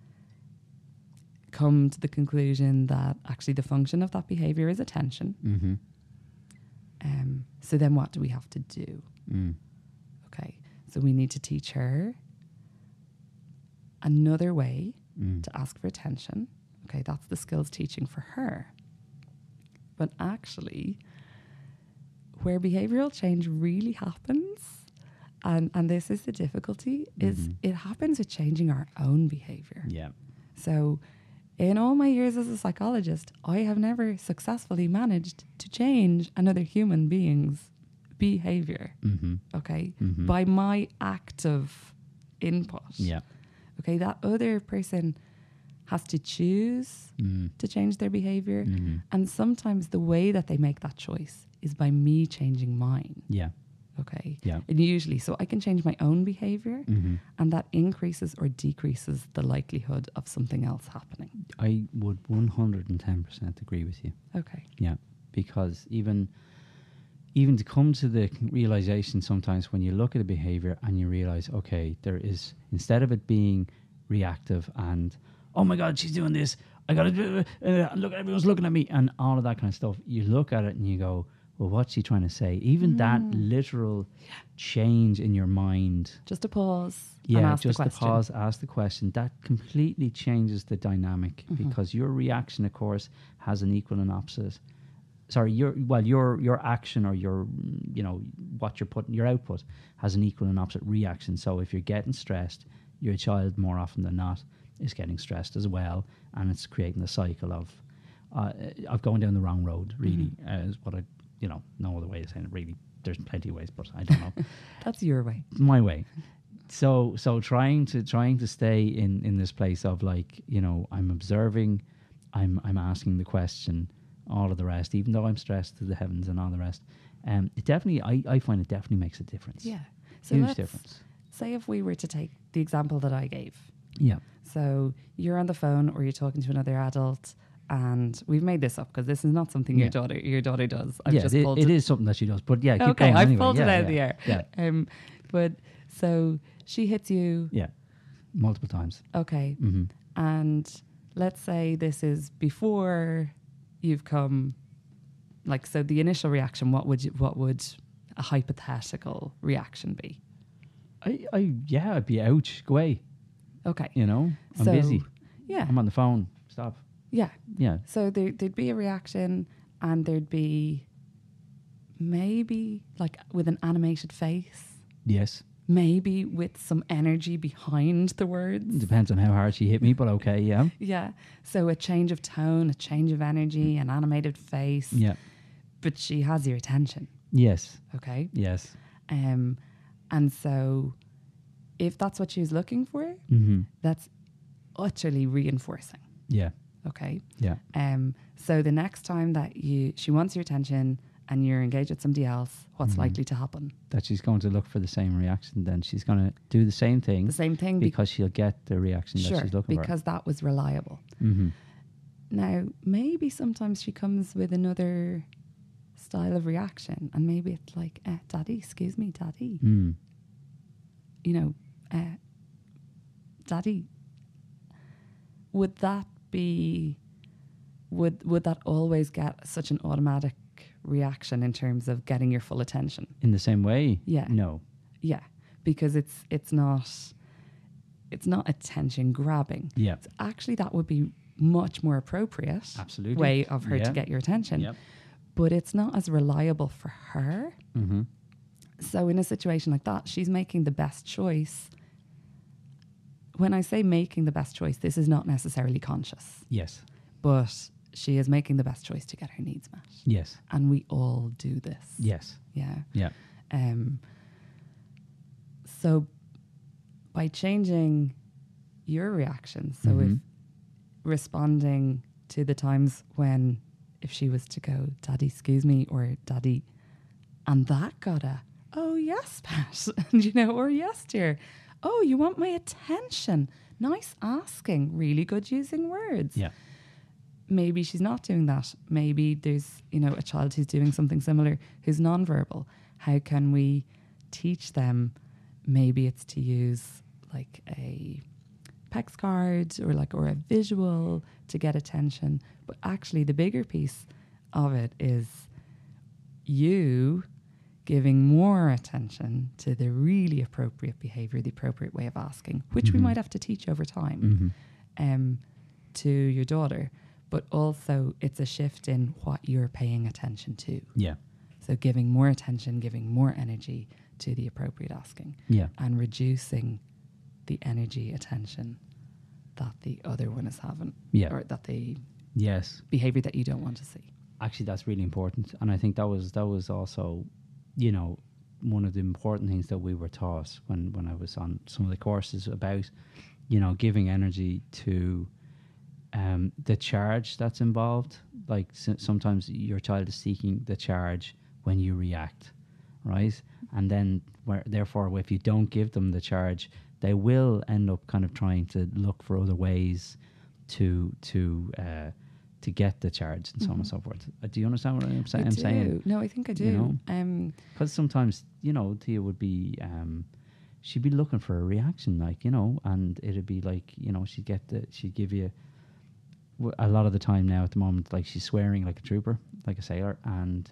come to the conclusion that actually the function of that behavior is attention. Mm-hmm. So then what do we have to do? Mm. Okay. So we need to teach her another way Mm. to ask for attention. Okay, that's the skills teaching for her. But actually, where behavioral change really happens, and this is the difficulty, is it happens with changing our own behavior. Yeah. So in all my years as a psychologist, I have never successfully managed to change another human being's behavior. Mm-hmm. Okay, Mhm. by my active input. Yeah. Okay, that other person has to choose Mm. to change their behavior. Mhm. And sometimes the way that they make that choice is by me changing mine. Yeah. Okay. Yeah. And usually, so I can change my own behavior, Mm-hmm. and that increases or decreases the likelihood of something else happening. I would 110% agree with you. Okay. Yeah, because even to come to the realization sometimes when you look at a behavior and you realize, okay, there is, instead of it being reactive and, oh my God, she's doing this, I got to look, everyone's looking at me, and all of that kind of stuff, you look at it and you go, well, what's she trying to say? Even that literal change in your mind. Just a pause. and Yeah, ask the just to question. pause, ask the question. That completely changes the dynamic because your reaction, of course, has an equal and opposite. Sorry, your action or your what you're putting, your output has an equal and opposite reaction. So if you're getting stressed, your child more often than not is getting stressed as well, and it's creating a cycle of going down the wrong road. Really, is what I no other way of saying it. Really, there's plenty of ways, but I don't know. That's your way. My way. So trying to stay in this place of like, I'm observing, I'm asking the question, all of the rest, even though I'm stressed to the heavens and all the rest. It definitely, I find it definitely makes a difference. Yeah. So Huge let's difference. say if we were to take the example that I gave. Yeah. So you're on the phone or you're talking to another adult, and we've made this up because this is not something your daughter does. I've just pulled it is something that she does. But yeah, keep okay, going I've anyway. pulled it Yeah, out of the yeah, air. Yeah. But so she hits you. Yeah. Multiple times. Okay. Mm-hmm. And let's say this is before you've come. Like, so the initial reaction, what would a hypothetical reaction be? I'd be ouch, go away. Okay. I'm So, busy. Yeah. I'm on the phone. Stop. Yeah. Yeah. So there'd be a reaction, and there'd be maybe like with an animated face, Yes. maybe with some energy behind the words. Depends on how hard she hit me, but okay, yeah. Yeah. So a change of tone, a change of energy, an animated face. Yeah. But she has your attention. Yes. Okay. Yes. And so if that's what she's looking for, Mm-hmm. that's utterly reinforcing. Yeah. Okay. Yeah. So the next time that she wants your attention and you're engaged with somebody else, what's likely to happen? That she's going to look for the same reaction, then she's going to do the same thing. The same thing. Because she'll get the reaction that she's looking because that was reliable. for. Mm-hmm. Now, maybe sometimes she comes with another style of reaction, and maybe it's like, Daddy, excuse me, Daddy. Mm. Daddy. Would that be, would that always get such an automatic reaction in terms of getting your full attention? In the same way? Yeah. No. Yeah, because it's not attention grabbing. Yeah. So actually, that would be much more appropriate Absolutely. way of her Yeah. to get your attention. Yep. But it's not as reliable for her. Mm-hmm. So in a situation like that, she's making the best choice. When I say making the best choice, this is not necessarily conscious, Yes. but she is making the best choice to get her needs met. Yes. And we all do this. Yes. Yeah. Yeah. So by changing your reaction, so responding to the times when, if she was to go, "Daddy, excuse me," or "Daddy," and that got a, "Oh yes, Pat," and or "Yes, dear." "Oh, you want my attention? Nice asking. Really good using words." Yeah. Maybe she's not doing that. Maybe there's, a child who's doing something similar who's nonverbal. How can we teach them? Maybe it's to use like a PEX card or a visual to get attention. But actually the bigger piece of it is you giving more attention to the really appropriate behavior, the appropriate way of asking, which we might have to teach over time to your daughter. But also it's a shift in what you're paying attention to. Yeah. So giving more attention, giving more energy to the appropriate asking. Yeah. And reducing the energy, attention that the other one is having. Yeah. Or that the Yes. behavior that you don't want to see. Actually, that's really important. And I think that was also, one of the important things that we were taught when I was on some of the courses about, giving energy to the charge that's involved. Like sometimes your child is seeking the charge when you react, right? And then therefore if you don't give them the charge, they will end up kind of trying to look for other ways to get the charge and so on and so forth. Do you understand what I'm saying? No, I think I do. Because sometimes, Tia would be she'd be looking for a reaction, like, and it'd be like, she'd give you a lot of the time now at the moment, like she's swearing like a trooper, like a sailor, and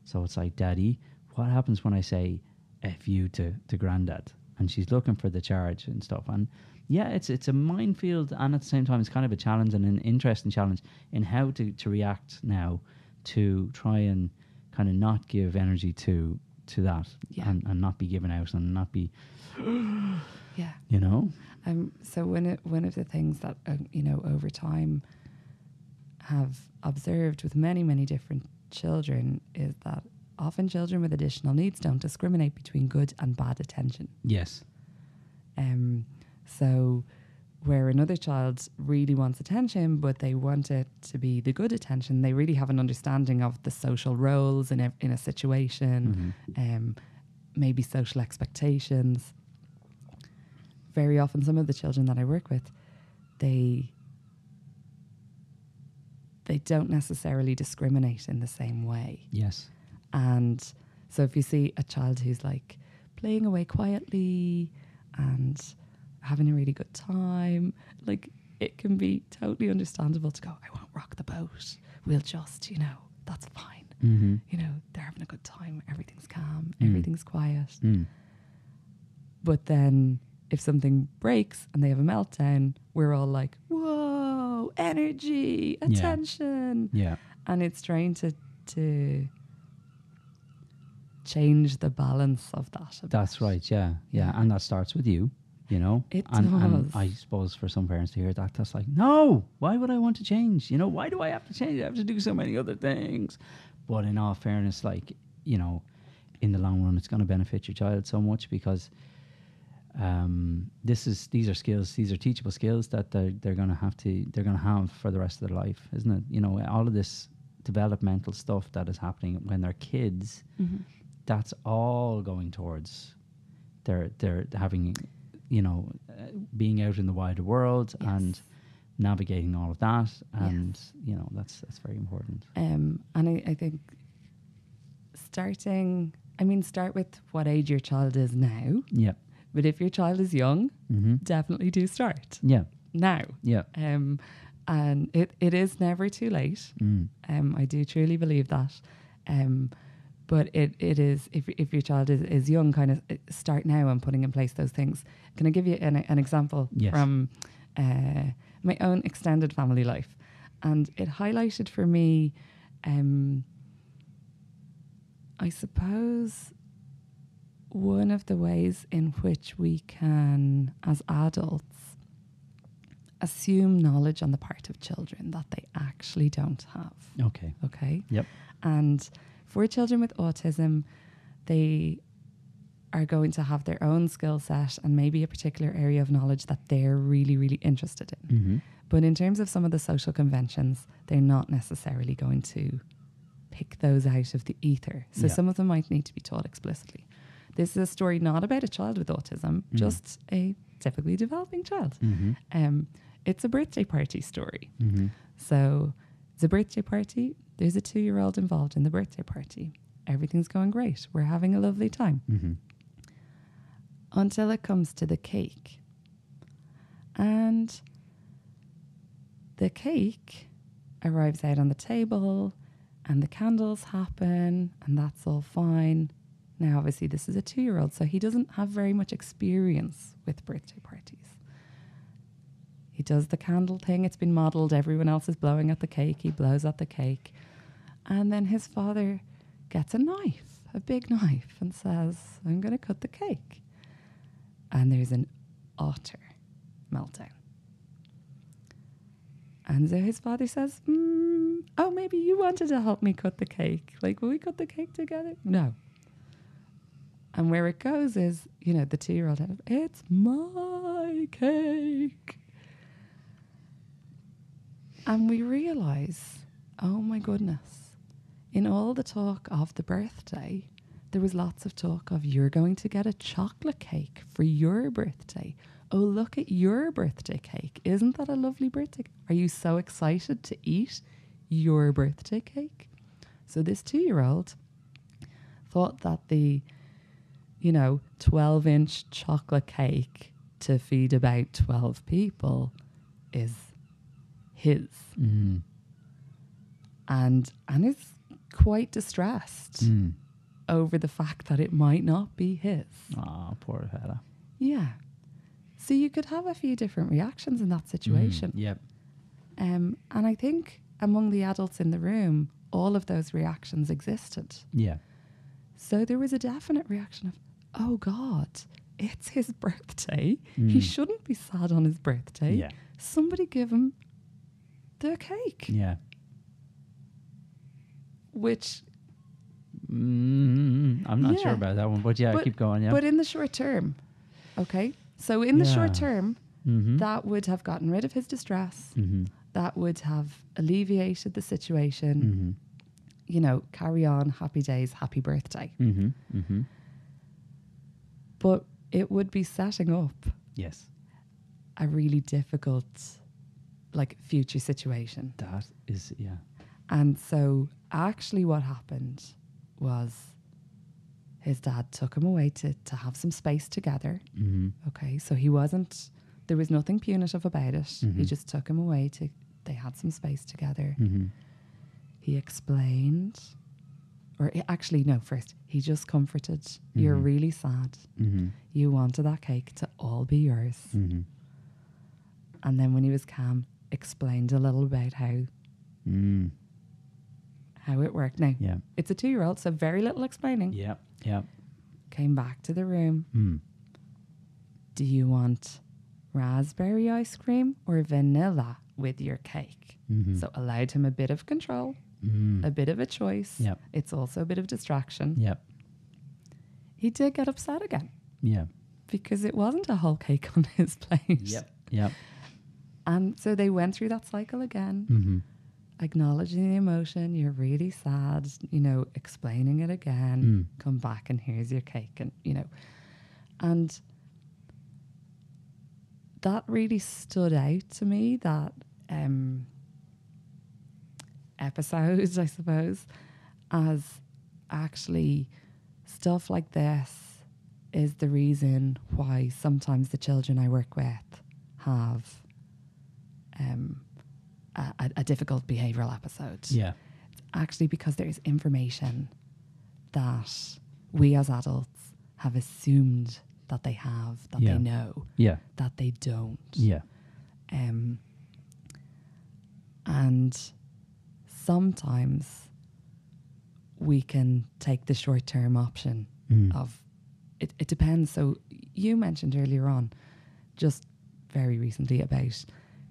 so it's like, "Daddy, what happens when I say F you to Granddad?" And she's looking for the charge and stuff. And yeah, it's a minefield, and at the same time it's kind of a challenge and an interesting challenge in how to react now to try and kind of not give energy to that and not be given out and not be So one of the things that over time have observed with many, many different children is that often children with additional needs don't discriminate between good and bad attention. Yes. So where another child really wants attention, but they want it to be the good attention, they really have an understanding of the social roles in a situation, maybe social expectations. Very often some of the children that I work with, they don't necessarily discriminate in the same way. Yes. And so if you see a child who's like playing away quietly and having a really good time, like it can be totally understandable to go, "I won't rock the boat. We'll just, that's fine." They're having a good time. Everything's calm. Everything's quiet. But then if something breaks and they have a meltdown, we're all like, "Whoa, energy, attention." Yeah. And it's trying to change the balance of that. That's right, yeah. And that starts with you, It and does. I suppose for some parents to hear that's like, "No, why would I want to change? Why do I have to change? I have to do so many other things." But in all fairness, like, in the long run, it's going to benefit your child so much because these are skills, these are teachable skills that they're going to have for the rest of their life, isn't it? All of this developmental stuff that is happening when they're kids, that's all going towards they're having, being out in the wider world and navigating all of that, and that's very important. And I think start with what age your child is now. Yeah. But if your child is young, definitely do start. Yeah. Now. Yeah. And it is never too late. I do truly believe that. But it is, if your child is young, kind of start now and putting in place those things. Can I give you an example from my own extended family life? And it highlighted for me, I suppose, one of the ways in which we can, as adults, assume knowledge on the part of children that they actually don't have. Okay? Yep. And for children with autism, they are going to have their own skill set and maybe a particular area of knowledge that they're really, really interested in. But in terms of some of the social conventions, they're not necessarily going to pick those out of the ether. So some of them might need to be taught explicitly. This is a story not about a child with autism, just a typically developing child. It's a birthday party story. So it's a birthday party. There's a 2-year-old involved in the birthday party. Everything's going great. We're having a lovely time. Until it comes to the cake. And the cake arrives out on the table and the candles happen and that's all fine. Now, obviously, this is a 2-year-old, so he doesn't have very much experience with birthday parties. He does the candle thing. It's been modelled. Everyone else is blowing at the cake. He blows at the cake. And then his father gets a knife, a big knife, and says, I'm going to cut the cake. And there's an utter meltdown. And so his father says, oh, maybe you wanted to help me cut the cake. Like, will we cut the cake together? No. And where it goes is, you know, the 2-year-old, it's my cake. And we realise, oh my goodness, in all the talk of the birthday, there was lots of talk of you're going to get a chocolate cake for your birthday. Oh, look at your birthday cake. Isn't that a lovely birthday? Are you so excited to eat your birthday cake? So this 2-year-old thought that the, 12-inch chocolate cake to feed about 12 people is his. And is quite distressed over the fact that it might not be his. Oh, poor fella. Yeah. So you could have a few different reactions in that situation. Yep. And I think among the adults in the room, all of those reactions existed. Yeah. So there was a definite reaction of, oh God, it's his birthday. He shouldn't be sad on his birthday. Yeah. Somebody give him the cake. Yeah. Which... I'm not sure about that one, but keep going. Yeah. But in the short term, okay? So in the short term, that would have gotten rid of his distress. That would have alleviated the situation. Carry on, happy days, happy birthday. But it would be setting up a really difficult, future situation. That is, And so actually what happened was his dad took him away to have some space together. Okay, so there was nothing punitive about it. He just took him away they had some space together. He explained, first, he just comforted, you're really sad. You wanted that cake to all be yours. And then when he was calm, explained a little about how it worked. Now, it's a 2-year-old, so very little explaining. Came back to the room. Do you want raspberry ice cream or vanilla with your cake? So allowed him a bit of control, a bit of a choice. It's also a bit of distraction. He did get upset again. Because it wasn't a whole cake on his plate. And so they went through that cycle again. Acknowledging the emotion, you're really sad, explaining it again, come back and here's your cake. And, and that really stood out to me, that episode, I suppose, as actually stuff like this is the reason why sometimes the children I work with have a difficult behavioural episode. It's actually because there is information that we as adults have assumed that they have, that they know, that they don't. And sometimes we can take the short-term option of, it depends. So you mentioned earlier on, just very recently, about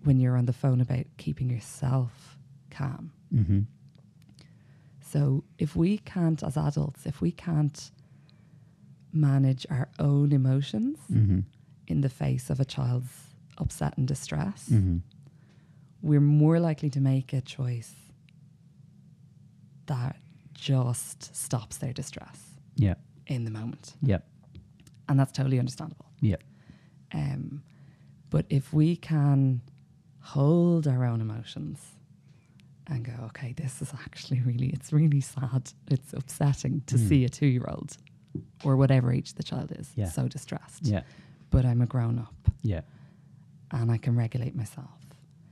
when you're on the phone about keeping yourself calm. So if we can't, as adults, if we can't manage our own emotions in the face of a child's upset and distress, we're more likely to make a choice that just stops their distress Yeah. in the moment. Yeah. And that's totally understandable. Yeah. But if we can hold our own emotions and go, okay, this is actually it's really sad. It's upsetting to see a 2-year-old or whatever age the child is so distressed. Yeah. But I'm a grown up Yeah. and I can regulate myself.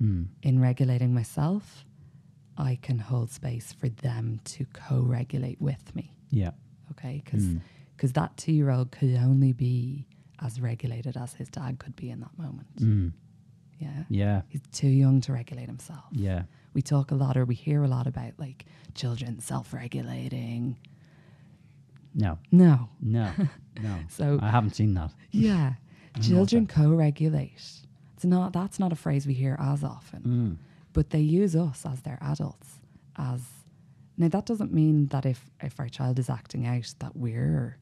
In regulating myself, I can hold space for them to co-regulate with me. Yeah. Okay, because that 2-year-old could only be as regulated as his dad could be in that moment. Yeah. Yeah. He's too young to regulate himself. Yeah. We talk a lot, or we hear a lot about like children self-regulating. No. No. No. No. So I haven't seen that. yeah, children co-regulate. That's not a phrase we hear as often, but they use us as their adults. Now that doesn't mean that if our child is acting out that we're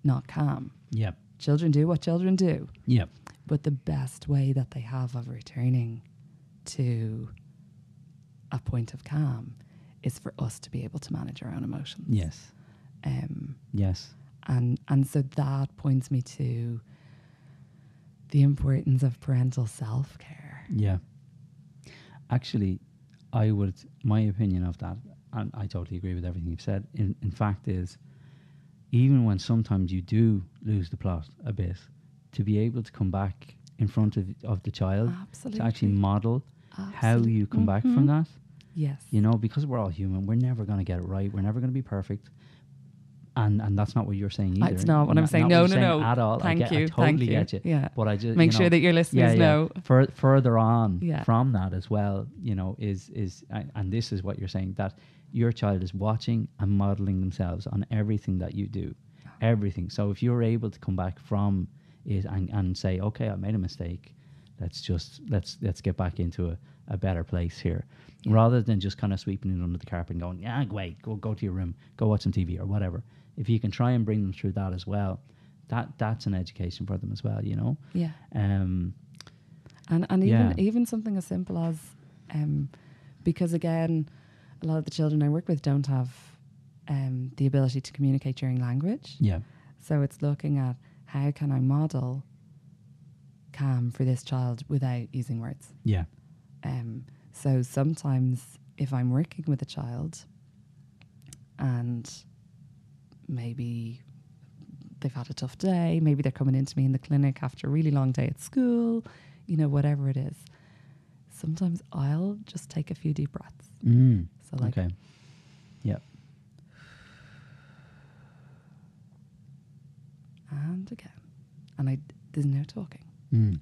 not calm. Yeah. Children do what children do. Yeah. But the best way that they have of returning to a point of calm is for us to be able to manage our own emotions. Yes. Yes. And so that points me to the importance of parental self-care. Yeah. Actually, my opinion of that, and I totally agree with everything you've said, in fact is, even when sometimes you do lose the plot a bit, to be able to come back in front of the child, Absolutely. to actually model how you come back from that. Yes. You know, because we're all human, we're never going to get it right. We're never going to be perfect. And that's not what you're saying either. It's not what I'm saying. No, At all. Thank you. I totally Thank get you. you. Yeah. But I just Make sure that your listeners know. Further on Yeah. from that as well, you know, is and this is what you're saying, that your child is watching and modeling themselves on everything that you do, everything. So if you're able to come back from it and say, okay, I made a mistake, let's get back into a better place here, rather than just kind of sweeping it under the carpet and going, yeah, wait, go to your room, go watch some TV or whatever. If you can try and bring them through that as well, that's an education for them as well, you know. Yeah. And even something as simple as, because again, a lot of the children I work with don't have the ability to communicate during language. Yeah. So it's looking at how can I model calm for this child without using words. Yeah. So sometimes if I'm working with a child and maybe they've had a tough day, maybe they're coming into me in the clinic after a really long day at school, you know, whatever it is, sometimes I'll just take a few deep breaths. So like, okay. Yeah. And again. And there's no talking.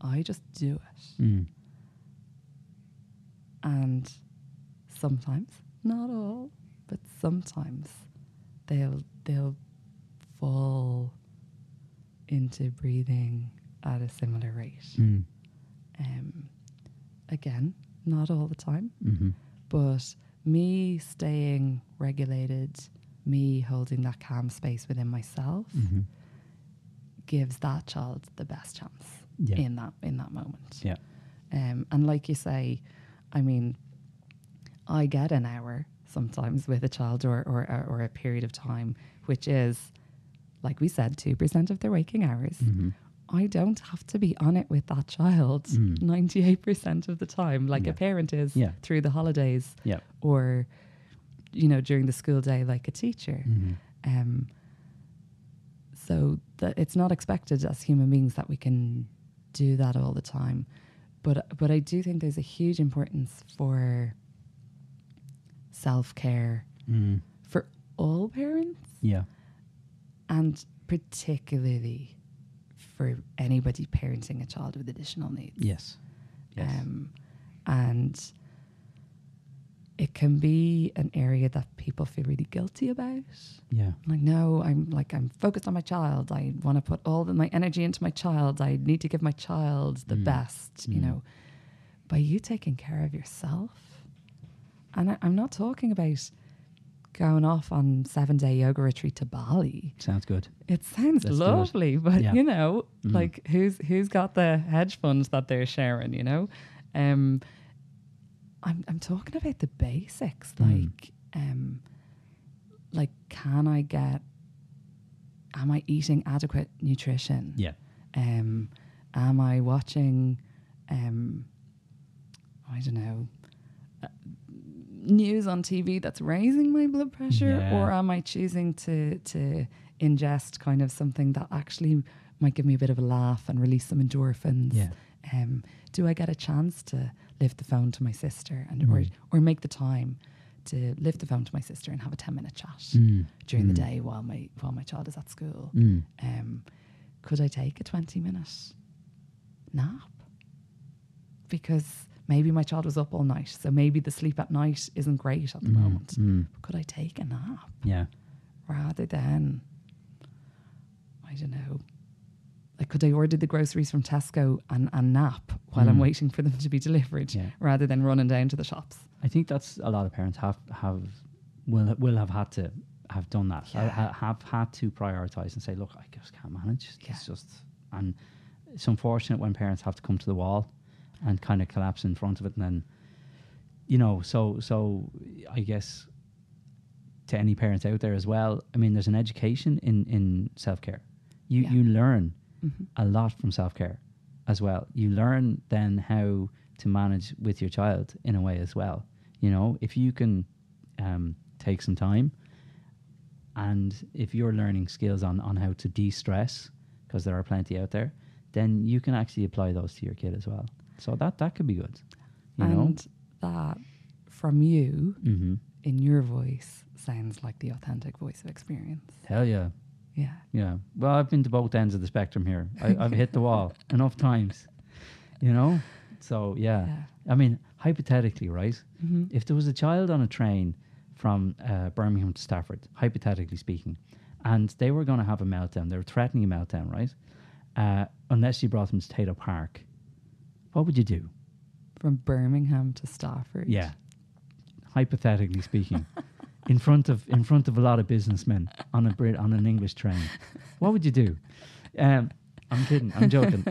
I just do it. And sometimes, not all, but sometimes they'll fall into breathing at a similar rate. Again, not all the time, but me staying regulated, me holding that calm space within myself gives that child the best chance in that moment. Yeah. And like you say, I mean, I get an hour sometimes with a child or a period of time, which is, like we said, 2% of their waking hours. I don't have to be on it with that child 98% of the time, like a parent is through the holidays or, you know, during the school day, like a teacher. So that it's not expected as human beings that we can do that all the time. But I do think there's a huge importance for self-care for all parents. Yeah. And particularly for anybody parenting a child with additional needs. Yes. And it can be an area that people feel really guilty about. Yeah. Like, no, I'm focused on my child. I want to put all my energy into my child. I need to give my child the best, you know. By you taking care of yourself, and I'm not talking about going off on 7-day yoga retreat to Bali. Sounds good. It sounds lovely, but you know, like who's got the hedge funds that they're sharing, you know? I'm talking about the basics, Mm. like am I eating adequate nutrition? Yeah. Am I watching, I don't know, news on TV that's raising my blood pressure, Yeah. or am I choosing to ingest kind of something that actually might give me a bit of a laugh and release some endorphins? Yeah. Do I get a chance to lift the phone to my sister and or make the time to lift the phone to my sister and have a 10-minute chat during the day while my child is at school? Could I take a 20-minute nap? Because maybe my child was up all night, so maybe the sleep at night isn't great at the moment. But could I take a nap? Yeah. Rather than, I don't know, like could I order the groceries from Tesco and nap while I'm waiting for them to be delivered, rather than running down to the shops? I think that's a lot of parents will have had to have done that. Have had to prioritize and say, look, I just can't manage. It's just, and it's unfortunate when parents have to come to the wall and kind of collapse in front of it, and then, you know, so I guess to any parents out there as well, I mean, there's an education in self-care. You learn a lot from self-care as well. You learn then how to manage with your child in a way as well. You know, if you can take some time, and if you're learning skills on how to de-stress, because there are plenty out there, then you can actually apply those to your kid as well. So that could be good. You know? That from you in your voice sounds like the authentic voice of experience. Hell yeah. Yeah. Yeah. Well, I've been to both ends of the spectrum here. I've hit the wall enough times, you know? So, yeah. I mean, hypothetically, right? If there was a child on a train from Birmingham to Stafford, hypothetically speaking, and they were going to have a meltdown, they were threatening a meltdown, right? Unless you brought them to Tato Park, what would you do? From Birmingham to Stafford? Yeah. Hypothetically speaking. in front of a lot of businessmen on an English train. What would you do? I'm kidding. I'm joking.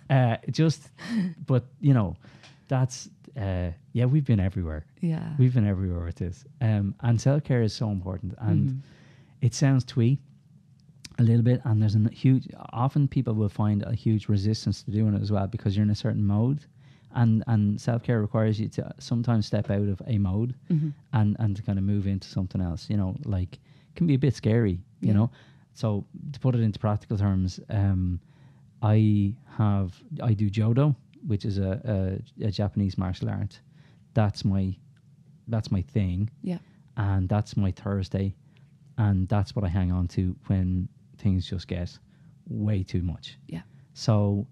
But you know, that's we've been everywhere. Yeah, we've been everywhere with this. And self-care is so important. And it sounds twee a little bit, and there's often people will find a huge resistance to doing it as well, because you're in a certain mode. And self-care requires you to sometimes step out of a mode and to kind of move into something else, you know, like it can be a bit scary, you know. So to put it into practical terms, I do Jodo, which is a Japanese martial art. That's my thing. Yeah. And that's my Thursday. And that's what I hang on to when things just get way too much. Yeah. So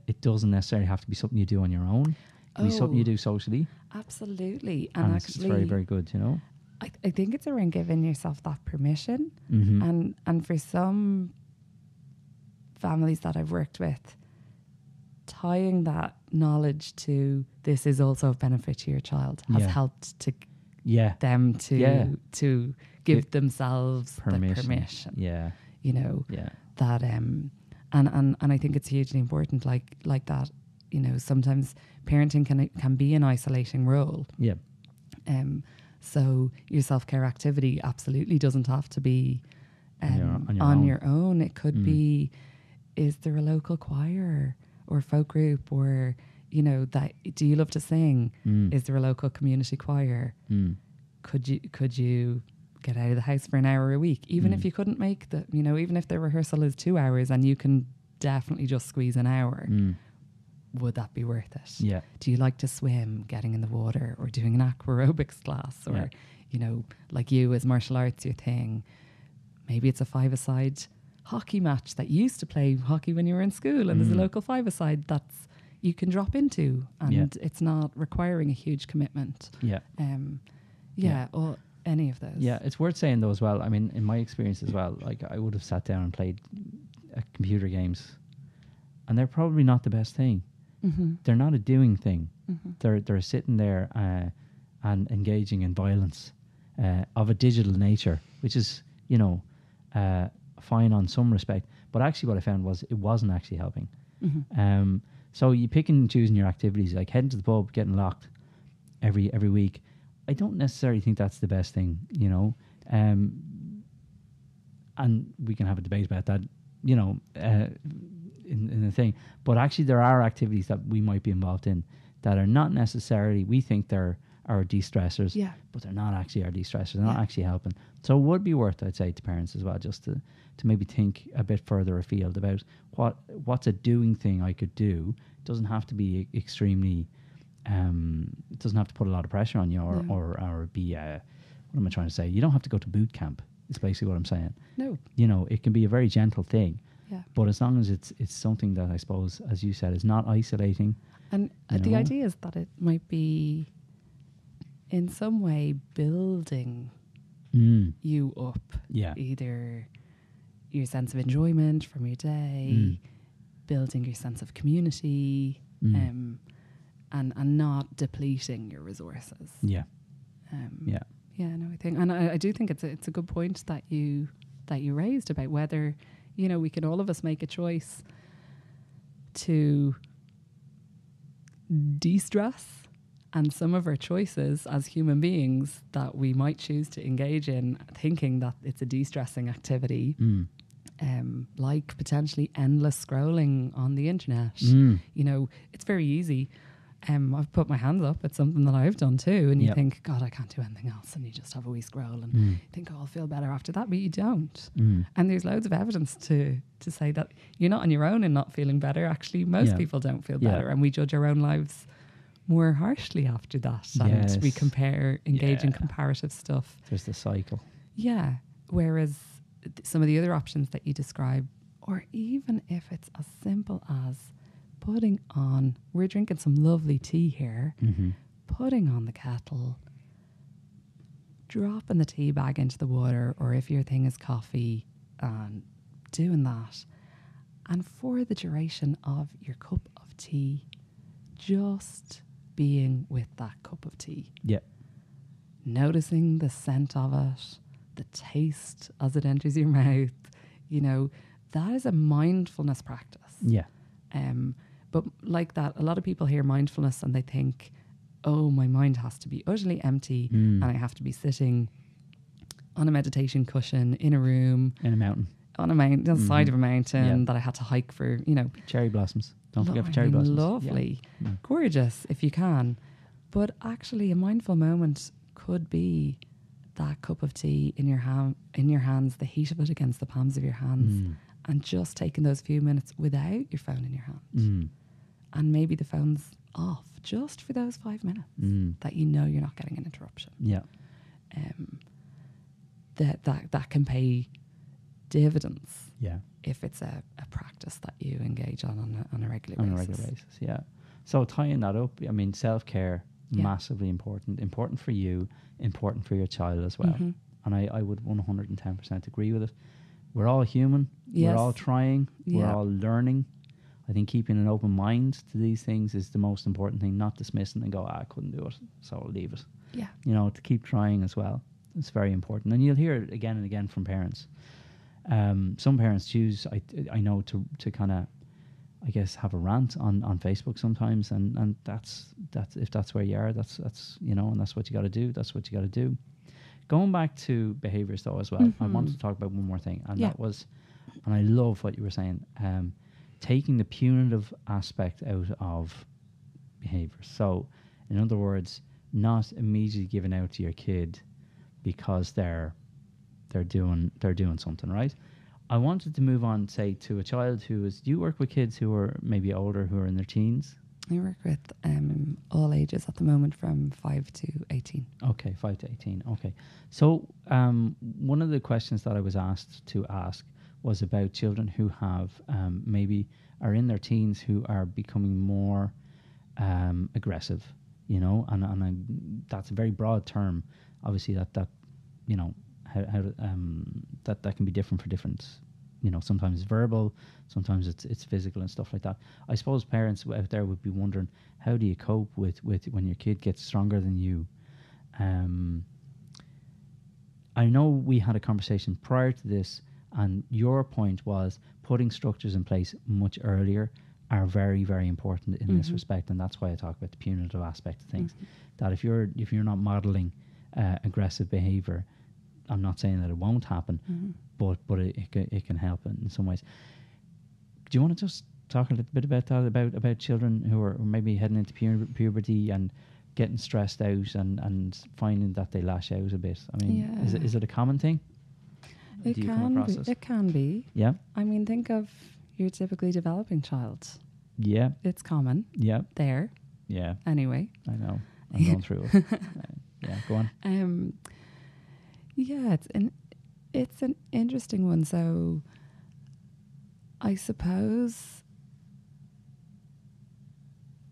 it doesn't necessarily have to be something you do on your own. It can be something you do socially. Absolutely. And actually, it's very, very good, you know. I think it's around giving yourself that permission. And for some families that I've worked with, tying that knowledge to this is also of benefit to your child has helped to them to give themselves permission. The permission. Yeah. You know, that and I think it's hugely important, like that, you know, sometimes parenting can be an isolating role. Yeah. So your self-care activity absolutely doesn't have to be on your own. It could be, is there a local choir or folk group, or, you know, that, do you love to sing? Is there a local community choir? Could you get out of the house for an hour a week, even if you couldn't make the, you know, even if the rehearsal is 2 hours and you can definitely just squeeze an hour, would that be worth it? Yeah. Do you like to swim, getting in the water, or doing an aqua aerobics class, or you know, like you, as martial arts your thing? Maybe it's a five-a-side hockey match that you used to play hockey when you were in school, and there's a local five-a-side that's you can drop into, and it's not requiring a huge commitment. Or any of those. Yeah, it's worth saying though as well. I mean, in my experience as well, like I would have sat down and played computer games, and they're probably not the best thing. They're not a doing thing. They're sitting there and engaging in violence of a digital nature, which is, you know, fine on some respect. But actually what I found was it wasn't actually helping. So you pick and choosing your activities, like heading to the pub, getting locked. every week. I don't necessarily think that's the best thing, you know. And we can have a debate about that, you know, in the thing. But actually, there are activities that we might be involved in that are not necessarily, we think they're our de-stressors, Yeah. but they're not actually our de-stressors. They're not actually helping. So it would be worth, I'd say, to parents as well, just to maybe think a bit further afield about what's a doing thing I could do. It doesn't have to be extremely, it doesn't have to put a lot of pressure on you or be, what am I trying to say? You don't have to go to boot camp. It's basically what I'm saying. No. You know, it can be a very gentle thing. Yeah. But as long as it's something that I suppose, as you said, is not isolating. And the idea is that it might be in some way building you up. Yeah. Either your sense of enjoyment from your day, building your sense of community, and not depleting your resources. Yeah. Yeah, no, I think, and I do think it's a good point that you raised about whether, you know, we can all of us make a choice to de-stress, and some of our choices as human beings that we might choose to engage in thinking that it's a de-stressing activity, like potentially endless scrolling on the internet. You know, it's very easy. I've put my hands up. It's something that I've done too. And you think, God, I can't do anything else. And you just have a wee scroll and you think, oh, I'll feel better after that. But you don't. And there's loads of evidence to say that you're not on your own in not feeling better. Actually, most people don't feel better. And we judge our own lives more harshly after that. And we engage in comparative stuff. There's the cycle. Yeah. Whereas some of the other options that you describe, or even if it's as simple as putting on, we're drinking some lovely tea here, putting on the kettle, dropping the tea bag into the water, or if your thing is coffee, and doing that. And for the duration of your cup of tea, just being with that cup of tea. Yeah. Noticing the scent of it, the taste as it enters your mouth, you know, that is a mindfulness practice. Yeah. But like that, a lot of people hear mindfulness and they think, oh, my mind has to be utterly empty and I have to be sitting on a meditation cushion in a room. In a mountain. On a mountain, on the side of a mountain that I had to hike for, you know. Cherry blossoms. Don't forget for cherry blossoms. Lovely. Yeah. Gorgeous if you can. But actually a mindful moment could be that cup of tea in your hands, the heat of it against the palms of your hands, and just taking those few minutes without your phone in your hand. And maybe the phone's off just for those 5 minutes that you know you're not getting an interruption. Yeah. That can pay dividends. Yeah. If it's a practice that you engage on a regular basis. On a regular basis, yeah. So tying that up, I mean, self-care, massively important for you, important for your child as well. And I would 110% agree with it. We're all human. We're all trying. We're all learning. I think keeping an open mind to these things is the most important thing, not dismissing and go, I couldn't do it, so I'll leave it. Yeah. You know, to keep trying as well. It's very important. And you'll hear it again and again from parents. Some parents choose, I know, to kind of, I guess, have a rant on Facebook sometimes, and that's if that's where you are, that's you know, and that's what you got to do. That's what you got to do. Going back to behaviors though as well, I wanted to talk about one more thing, and that was, and I love what you were saying, taking the punitive aspect out of behaviors. So, in other words, not immediately giving out to your kid because they're doing something, right? I wanted to move on, say, to a child who is. Do you work with kids who are maybe older, who are in their teens? I work with all ages at the moment, from 5 to 18. Okay, 5 to 18. Okay. So one of the questions that I was asked to ask was about children who have maybe are in their teens who are becoming more aggressive, you know, and that's a very broad term. Obviously, that you know, how that can be different for different, you know, sometimes it's verbal, sometimes it's physical and stuff like that. I suppose parents out there would be wondering, how do you cope with when your kid gets stronger than you? I know we had a conversation prior to this, and your point was putting structures in place much earlier are very, very important in this Mhm. respect, and that's why I talk about the punitive aspect of things. That if you're not modeling aggressive behavior, I'm not saying that it won't happen, but it can help in some ways. Do you want to just talk a little bit about that, about children who are maybe heading into puberty and getting stressed out and finding that they lash out a bit? I mean, is it a common thing? It Do you come can across be. this? It can be. Yeah, I mean, think of your typically developing child. yeah, It's common yeah, there. yeah. Anyway. I know. I'm going through it. Yeah, go on. Yeah, it's an interesting one. So I suppose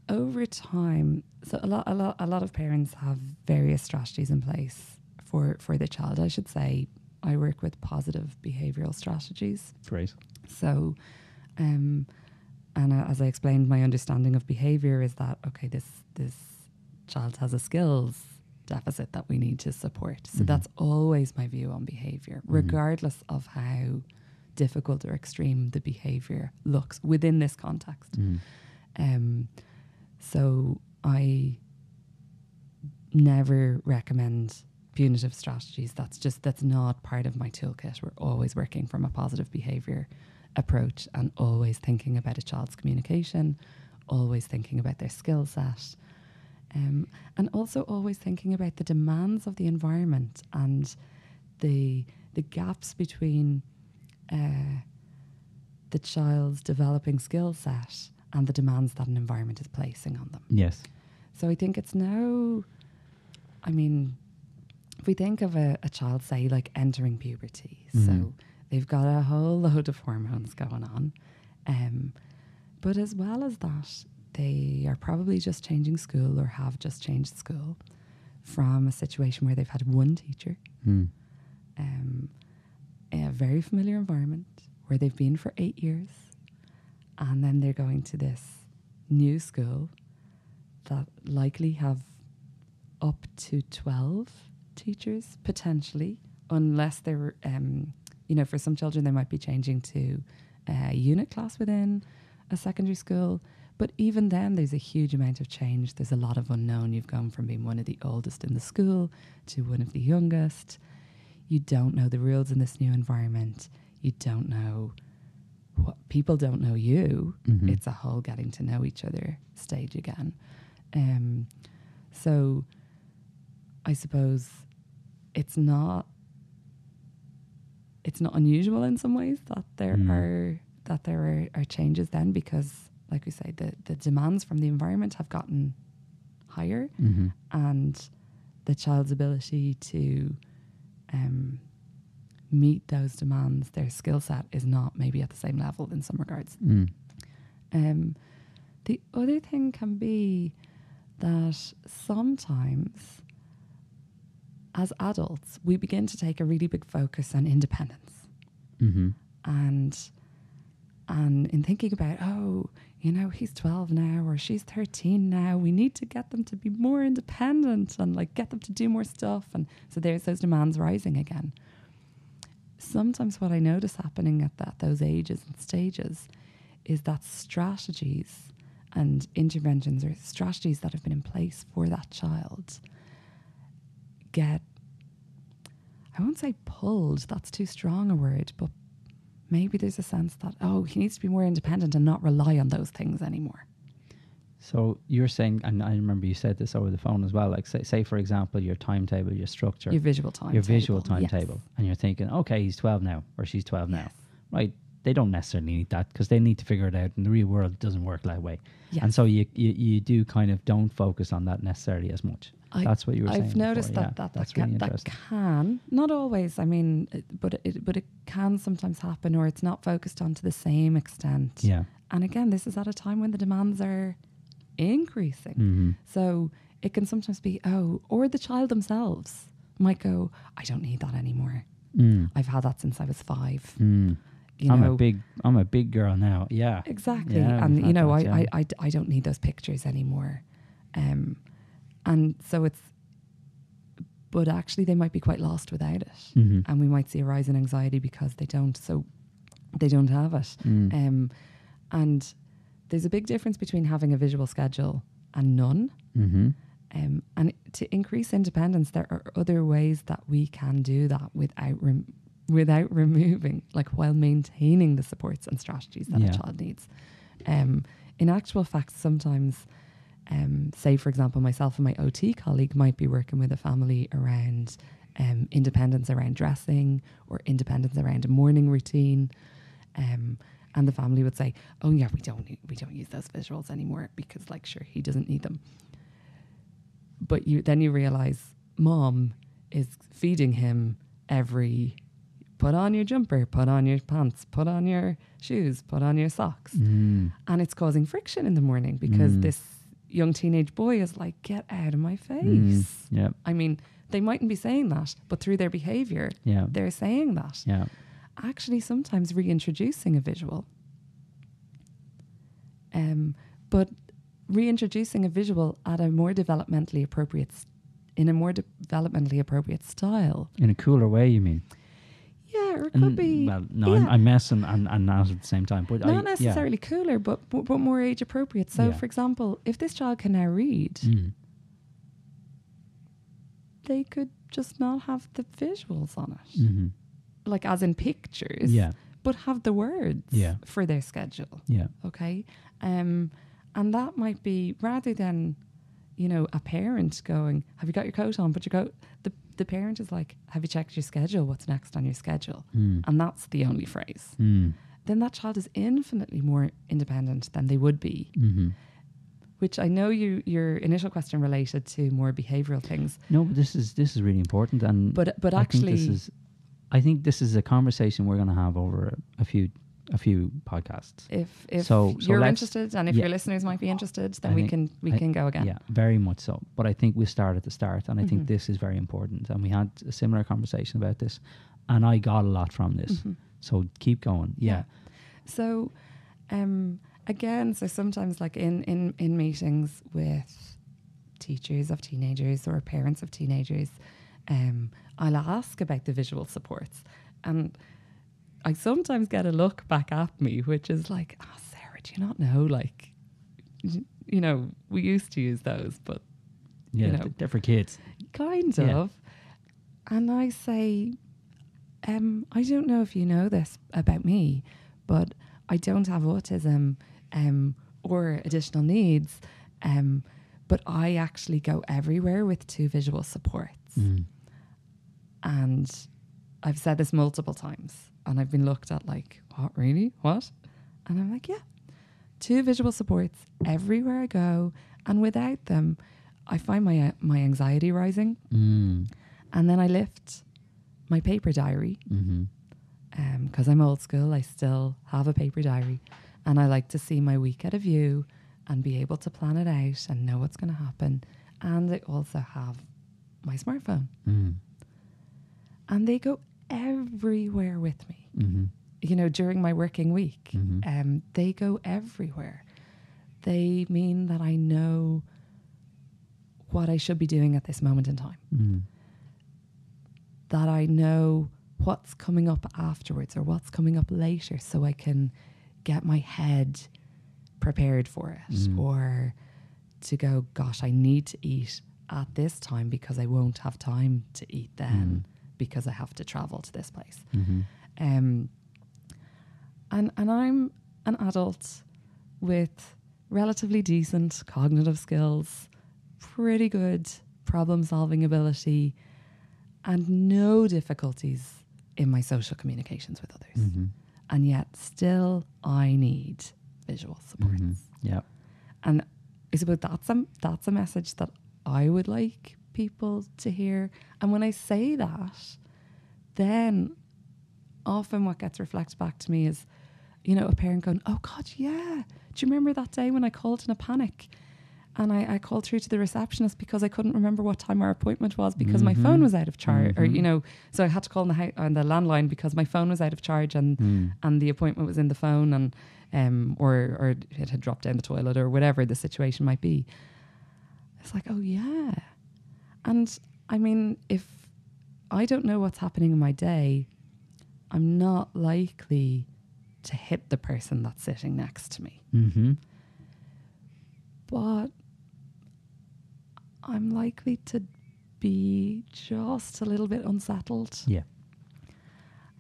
over time, so a lot of parents have various strategies in place for their child. I should say I work with positive behavioral strategies. Great. So, and as I explained, my understanding of behavior is that, okay, this child has a skills deficit that we need to support. So that's always my view on behavior, regardless of how difficult or extreme the behavior looks within this context. So I never recommend punitive strategies. That's not part of my toolkit. We're always working from a positive behavior approach and always thinking about a child's communication, always thinking about their skill set, and also always thinking about the demands of the environment and the gaps between the child's developing skill set and the demands that an environment is placing on them. Yes. So I think it's now, I mean, if we think of a child, say, like entering puberty, so they've got a whole load of hormones going on. But as well as that, they are probably just changing school or have just changed school from a situation where they've had one teacher, a very familiar environment where they've been for 8 years. And then they're going to this new school that likely have up to 12 teachers, potentially, unless they're, for some children, they might be changing to a unit class within a secondary school. But even then, there's a huge amount of change. There's a lot of unknown. You've gone from being one of the oldest in the school to one of the youngest. You don't know the rules in this new environment. You don't know what people don't know you. It's a whole getting to know each other stage again. So I suppose it's not unusual in some ways that there are changes then, because, like we say, the demands from the environment have gotten higher, and the child's ability to meet those demands, their skill set is not maybe at the same level in some regards. The other thing can be that sometimes as adults we begin to take a really big focus on independence, and in thinking about, he's 12 now or she's 13 now, we need to get them to be more independent and like get them to do more stuff, and so there's those demands rising again. Sometimes what I notice happening at those ages and stages is that strategies and interventions or strategies that have been in place for that child get, I won't say pulled, that's too strong a word, but maybe there's a sense that, he needs to be more independent and not rely on those things anymore. So you're saying, and I remember you said this over the phone as well, like say for example, your timetable, your structure. Your visual timetable. Yes. And you're thinking, okay, he's 12 now or she's 12 now. Yes. Right. They don't necessarily need that because they need to figure it out, and the real world doesn't work that way. Yes. And so you do kind of don't focus on that necessarily as much. That's what you were saying. I've noticed before. that really that can, not always, I mean, but it can sometimes happen, or it's not focused on to the same extent. Yeah. And again, this is at a time when the demands are increasing. So it can sometimes be, or the child themselves might go, I don't need that anymore. I've had that since I was 5. I'm a big girl now. Yeah. Exactly. Yeah, and I don't need those pictures anymore. And so but actually they might be quite lost without it. And we might see a rise in anxiety because they don't have it. And there's a big difference between having a visual schedule and none. Mm-hmm. And to increase independence, there are other ways that we can do that without removing, like while maintaining the supports and strategies that a child needs. In actual fact, sometimes, say, for example, myself and my OT colleague might be working with a family around independence around dressing or independence around a morning routine. And the family would say, oh yeah, we don't use those visuals anymore because, like, sure, he doesn't need them. But then you realize mom is feeding him every, put on your jumper, put on your pants, put on your shoes, put on your socks. And it's causing friction in the morning because this young teenage boy is like, get out of my face. Yeah. I mean, they mightn't be saying that, but through their behavior, they're saying that. Yeah. Actually, sometimes reintroducing a visual. But reintroducing a visual at a more developmentally appropriate, in a more developmentally appropriate style. In a cooler way, you mean? Yeah, or it could be. Well, no, yeah. I'm messing and not at the same time. But Not necessarily cooler, but more age appropriate. So, for example, if this child can now read, they could just not have the visuals on it. Mm-hmm. Like as in pictures, but have the words for their schedule. Yeah. Okay. And that might be, rather than, you know, a parent going, have you got your coat on? Put your coat. The parent is like, have you checked your schedule? What's next on your schedule? And that's the only phrase. Then that child is infinitely more independent than they would be. Which I know your initial question related to more behavioural things. No, but this is really important. And but actually, I think this is a conversation we're going to have over a few podcasts. If so you're interested, and if your listeners might be interested, then we can go again. Yeah, very much so. But I think we start at the start, and I think this is very important. And we had a similar conversation about this, and I got a lot from this. So keep going. Yeah. So, again, so sometimes, like in meetings with teachers of teenagers or parents of teenagers, I'll ask about the visual supports, and I sometimes get a look back at me, which is like, oh, Sarah, do you not know? Like, you know, we used to use those, but, you know. They're for kids. Kind of. And I say, I don't know if you know this about me, but I don't have autism or additional needs, but I actually go everywhere with 2 visual supports. And I've said this multiple times. And I've been looked at like, what, really? What? And I'm like, yeah, 2 visual supports everywhere I go. And without them, I find my anxiety rising. And then I lift my paper diary. Because I'm old school, I still have a paper diary. And I like to see my week at a view and be able to plan it out and know what's going to happen. And I also have my smartphone. And they go everywhere with me. You know, during my working week, they go everywhere. They mean that I know what I should be doing at this moment in time. That I know what's coming up afterwards or what's coming up later, so I can get my head prepared for it, or to go, gosh, I need to eat at this time because I won't have time to eat then. Because I have to travel to this place. And I'm an adult with relatively decent cognitive skills, pretty good problem-solving ability, and no difficulties in my social communications with others. And yet still I need visual supports. Yeah. And I suppose that's a message that I would like people to hear. And when I say that, then often what gets reflected back to me is, you know, a parent going, oh God, yeah, do you remember that day when I called in a panic and I called through to the receptionist because I couldn't remember what time our appointment was because my phone was out of charge, or, you know, so I had to call on the landline because my phone was out of charge and the appointment was in the phone, and or it had dropped down the toilet or whatever the situation might be. It's like, oh yeah. And I mean, if I don't know what's happening in my day, I'm not likely to hit the person that's sitting next to me. but I'm likely to be just a little bit unsettled. Yeah.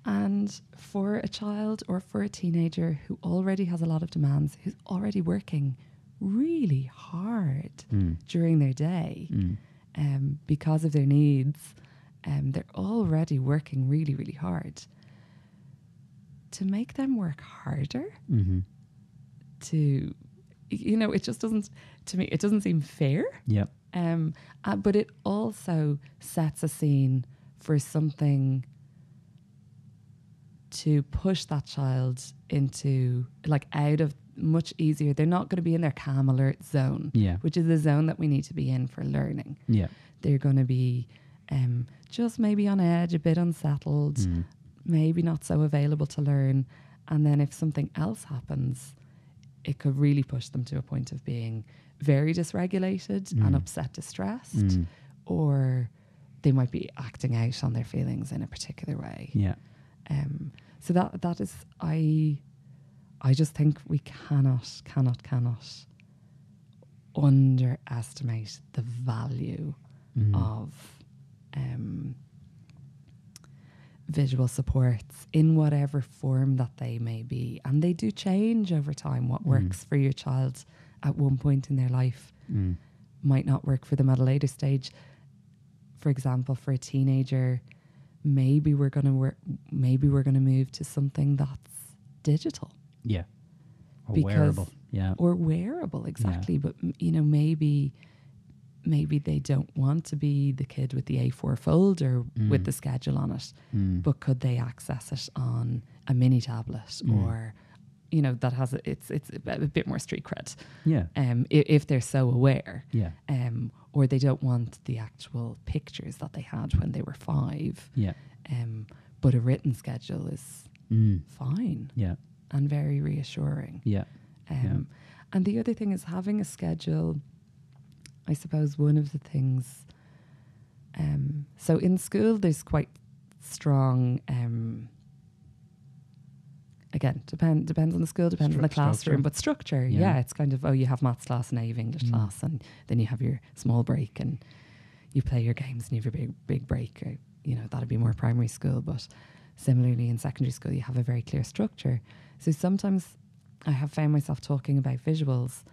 And for a child or for a teenager who already has a lot of demands, who's already working really hard during their day because of their needs, they're already working really, really hard. To make them work harder, to, you know, it just doesn't, to me, it doesn't seem fair. Yeah. But it also sets a scene for something to push that child into, like, out of much easier. They're not going to be in their calm alert zone, which is the zone that we need to be in for learning. Yeah. They're going to be just maybe on edge, a bit unsettled, maybe not so available to learn. And then if something else happens, it could really push them to a point of being very dysregulated and upset, distressed, or they might be acting out on their feelings in a particular way. Yeah. So that is, I just think we cannot underestimate the value of visual supports in whatever form that they may be. And they do change over time. What works for your child at one point in their life might not work for them at a later stage. For example, for a teenager, maybe we're going to move to something that's digital. Yeah. Or wearable. Yeah. Or wearable, exactly. Yeah. But, you know, maybe they don't want to be the kid with the A4 folder with the schedule on it, but could they access it on a mini tablet or, you know, that has it's a bit more street cred. Yeah. If they're so aware. Yeah. Or they don't want the actual pictures that they had when they were 5. Yeah. But a written schedule is fine. Yeah. And very reassuring. Yeah. And the other thing is having a schedule. I suppose one of the things, so in school there's quite strong, again, depends on the school, depends on the classroom, but structure, it's kind of, you have maths class and now you have English class, and then you have your small break and you play your games and you have your big break. You know, that'd be more primary school, but similarly in secondary school you have a very clear structure. So sometimes I have found myself talking about visuals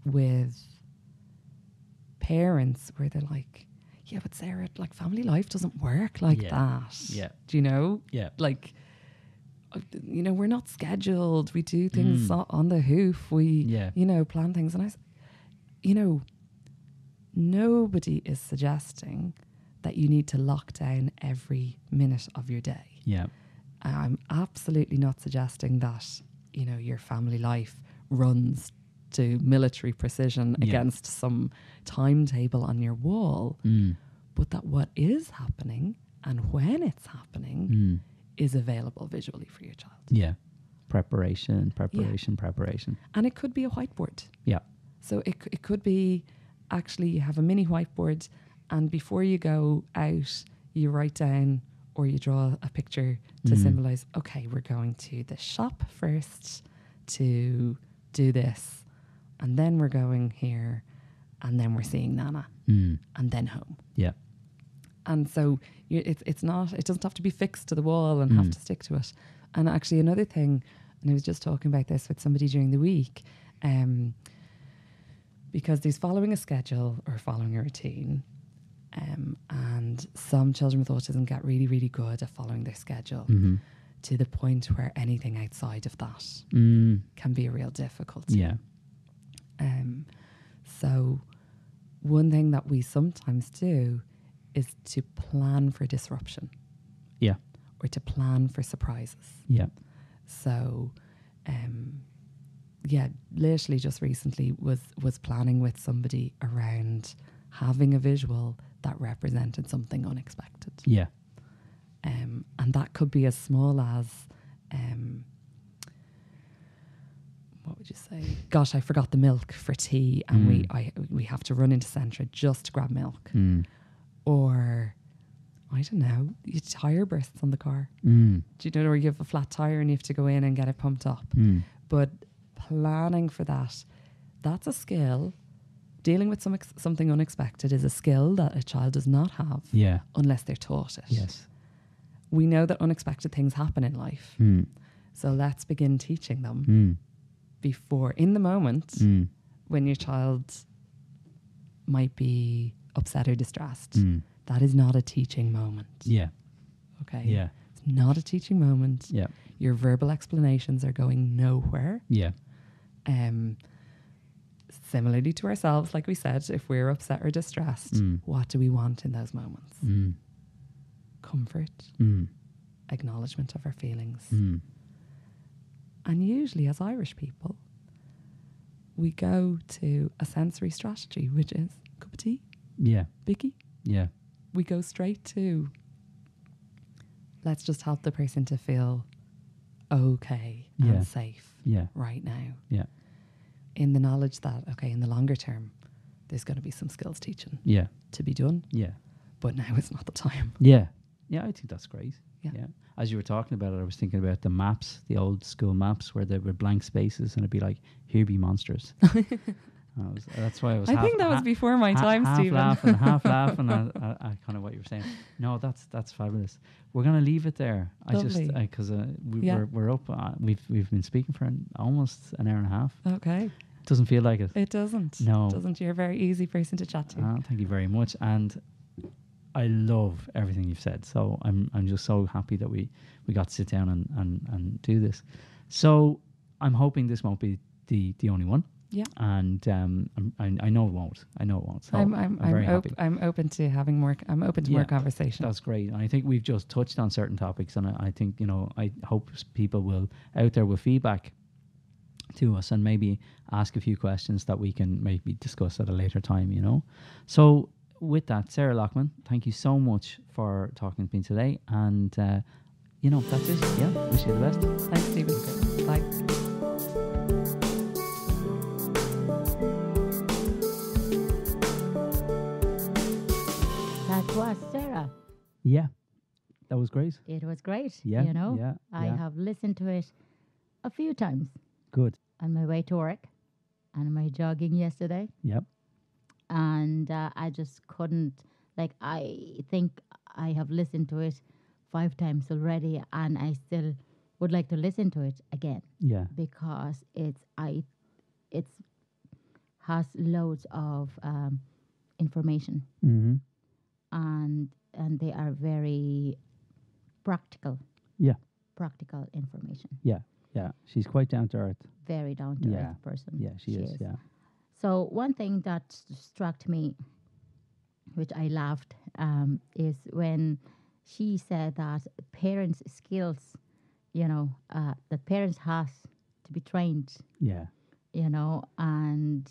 with parents where they're like, yeah, but Sarah, like, family life doesn't work like that. Yeah. Do you know? Yeah. Like, you know, we're not scheduled. We do things on the hoof. We, you know, plan things. And you know, nobody is suggesting that you need to lock down every minute of your day. Yeah. I'm absolutely not suggesting that, you know, your family life runs to military precision against some timetable on your wall, but that what is happening and when it's happening is available visually for your child. Yeah. Preparation. And it could be a whiteboard. Yeah. So it could be, actually, you have a mini whiteboard, and before you go out, you write down or you draw a picture to symbolize, okay, we're going to the shop first to do this, and then we're going here, and then we're seeing Nana, and then home. Yeah. And so it doesn't have to be fixed to the wall and have to stick to it. And actually another thing, and I was just talking about this with somebody during the week, because there's following a schedule or following a routine, and some children with autism get really, really good at following their schedule to the point where anything outside of that can be a real difficulty. Yeah. So one thing that we sometimes do is to plan for disruption. Yeah. Or to plan for surprises. Yeah. So, literally just recently was planning with somebody around having a visual that represented something unexpected. Yeah. And that could be as small as, what would you say? Gosh, I forgot the milk for tea, and we have to run into Centra just to grab milk. Or, I don't know, your tire bursts on the car. Do you know, or you have a flat tire and you have to go in and get it pumped up. But planning for that, That's a skill. Dealing with something unexpected is a skill that a child does not have Yeah. unless they're taught it. Yes. We know that unexpected things happen in life. So let's begin teaching them before, in the moment, when your child might be upset or distressed. That is not a teaching moment. Yeah. Okay? Yeah. It's not a teaching moment. Yeah. Your verbal explanations are going nowhere. Yeah. Similarly to ourselves, like we said, if we're upset or distressed, what do we want in those moments? Comfort, acknowledgement of our feelings. And usually as Irish people, we go to a sensory strategy, which is cup of tea, Yeah. bicky. Yeah. We go straight to, let's just help the person to feel okay and safe right now. Yeah. In the knowledge that, okay, in the longer term, there's going to be some skills teaching Yeah. to be done. Yeah. But now is not the time. Yeah. Yeah, I think that's great. Yeah. As you were talking about it, I was thinking about the maps, the old school maps where there were blank spaces and it'd be like, here be monsters. That's why I was I think that was before my time, half Stephen. half laughing at kind of what you were saying. No, that's fabulous. We're going to leave it there. Lovely. Because we're up. We've been speaking for almost an hour and a half. Okay. Doesn't feel like it. It doesn't. No. It doesn't. You're a very easy person to chat to. Thank you very much. And I love everything you've said. So I'm just so happy that we got to sit down and do this. So I'm hoping this won't be the only one. Yeah. And I know it won't. So I'm very happy. I'm open to having more. I'm open to more conversation. That's great. And I think we've just touched on certain topics, and I think I hope people out there will feedback to us and maybe ask a few questions that we can maybe discuss at a later time. So with that, Sarah Loughman, thank you so much for talking to me today. And that's it. Yeah, wish you the best. Thanks, Stephen. Okay. Bye. That was Sarah. Yeah, that was great. It was great. Yeah, I have listened to it a few times Good. on my way to work and my jogging yesterday. Yep. And I just couldn't, I think I have listened to it 5 times already, and I still would like to listen to it again. Yeah. Because it's has loads of information, and they are very practical. Yeah. Practical information. Yeah. Yeah. She's quite down to earth. Very down to earth person. Yeah, she is. Yeah. So one thing that struck me, which I laughed, is when she said that parents' skills, that parents has to be trained. Yeah. And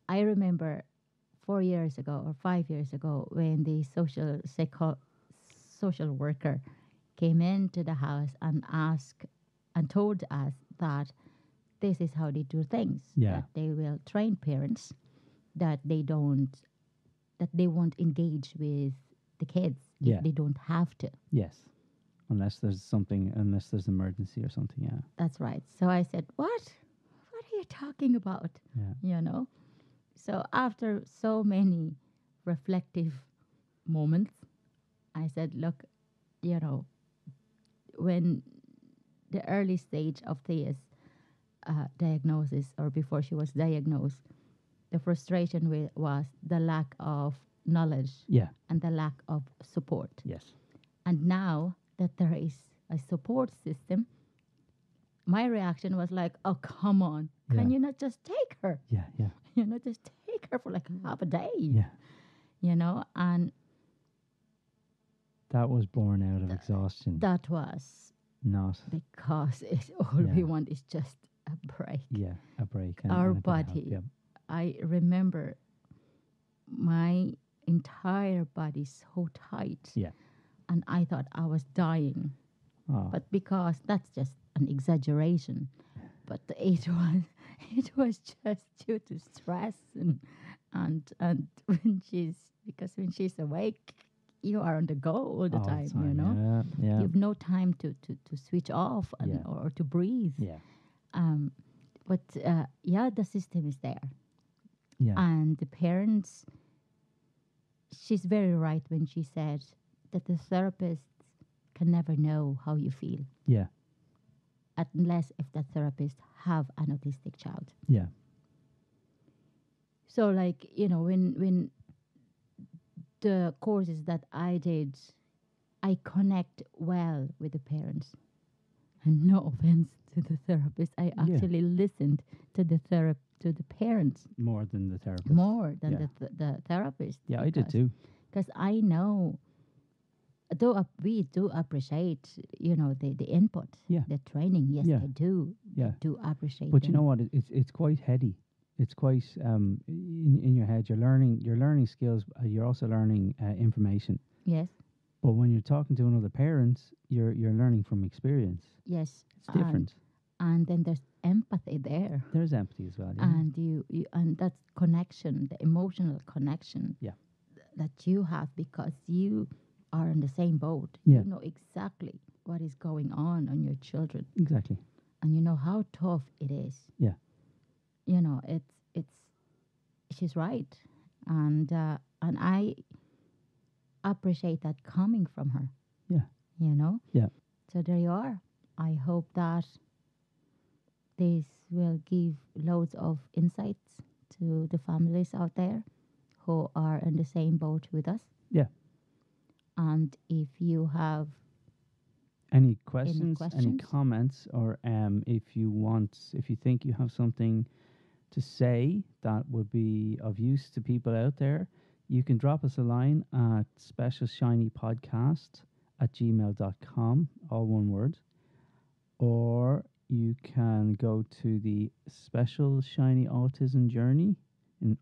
I remember 4 years ago or 5 years ago when the social worker came into the house and asked and told us that this is how they do things. Yeah. That they will train parents, that they won't engage with the kids if they don't have to. Yes. Unless there's emergency or something. Yeah. That's right. So I said, what are you talking about? Yeah. So after so many reflective moments, I said, look, when the early stage of Thea's diagnosis, or before she was diagnosed, the frustration was the lack of knowledge and the lack of support. Yes. And now that there is a support system, my reaction was like, oh, come on. Can you not just take her? Yeah, yeah. Just take her for half a day. Yeah. And that was born out of exhaustion. That was not because all we want is just a break. Yeah, a break. Our body. I remember my entire body so tight. Yeah. And I thought I was dying. Oh. But because that's just an exaggeration. But it was just due to stress and when she's awake, you are on the go all the time. Yeah. You have no time to switch off or to breathe. Yeah. But yeah, the system is there. Yeah. And the parents, she's very right when she said that the therapist can never know how you feel Yeah. unless if that therapist have an autistic child. Yeah. So like, when the courses that I did, I connect well with the parents. And no offense to the therapist, I Yeah. actually listened to the parents More than the therapist. more than Yeah. the therapist. Yeah, I did too. Because I know, though we do appreciate, the input, Yeah. the training. Yes, Yeah. I do. Yeah. I do appreciate. But you them. know what? It's quite heady. It's quite in your head. You're learning skills. You're also learning information. Yes, But when you're talking to another parent, you're learning from experience. yes. It's different. And then there's empathy there. There's empathy as well. Yeah. And you and that's connection, the emotional connection. Yeah. That you have because you are in the same boat. Yeah. You know exactly what is going on your children, Exactly. and you know how tough it is. Yeah. It's she's right, and I appreciate that coming from her. Yeah. Yeah. So there you are. I hope that this will give loads of insights to the families out there who are in the same boat with us. Yeah. And if you have Any questions, any questions? comments, or if you think you have something to say that would be of use to people out there, you can drop us a line at specialshinypodcast@gmail.com, all one word, or you can go to the Special Shiny Autism Journey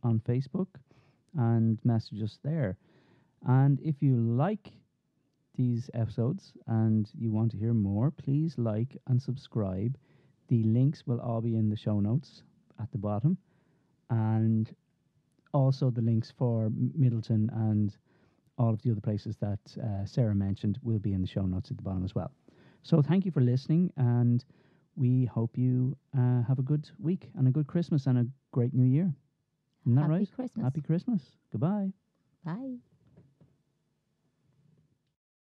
on Facebook and message us there. And if you like these episodes and you want to hear more, please like and subscribe. The links will all be in the show notes at the bottom, and also the links for Middleton and all of the other places that Sarah mentioned will be in the show notes at the bottom as well. So thank you for listening, and we hope you have a good week and a good Christmas and a great New Year. Isn't that Happy right? Christmas. Happy Christmas. Goodbye. Bye.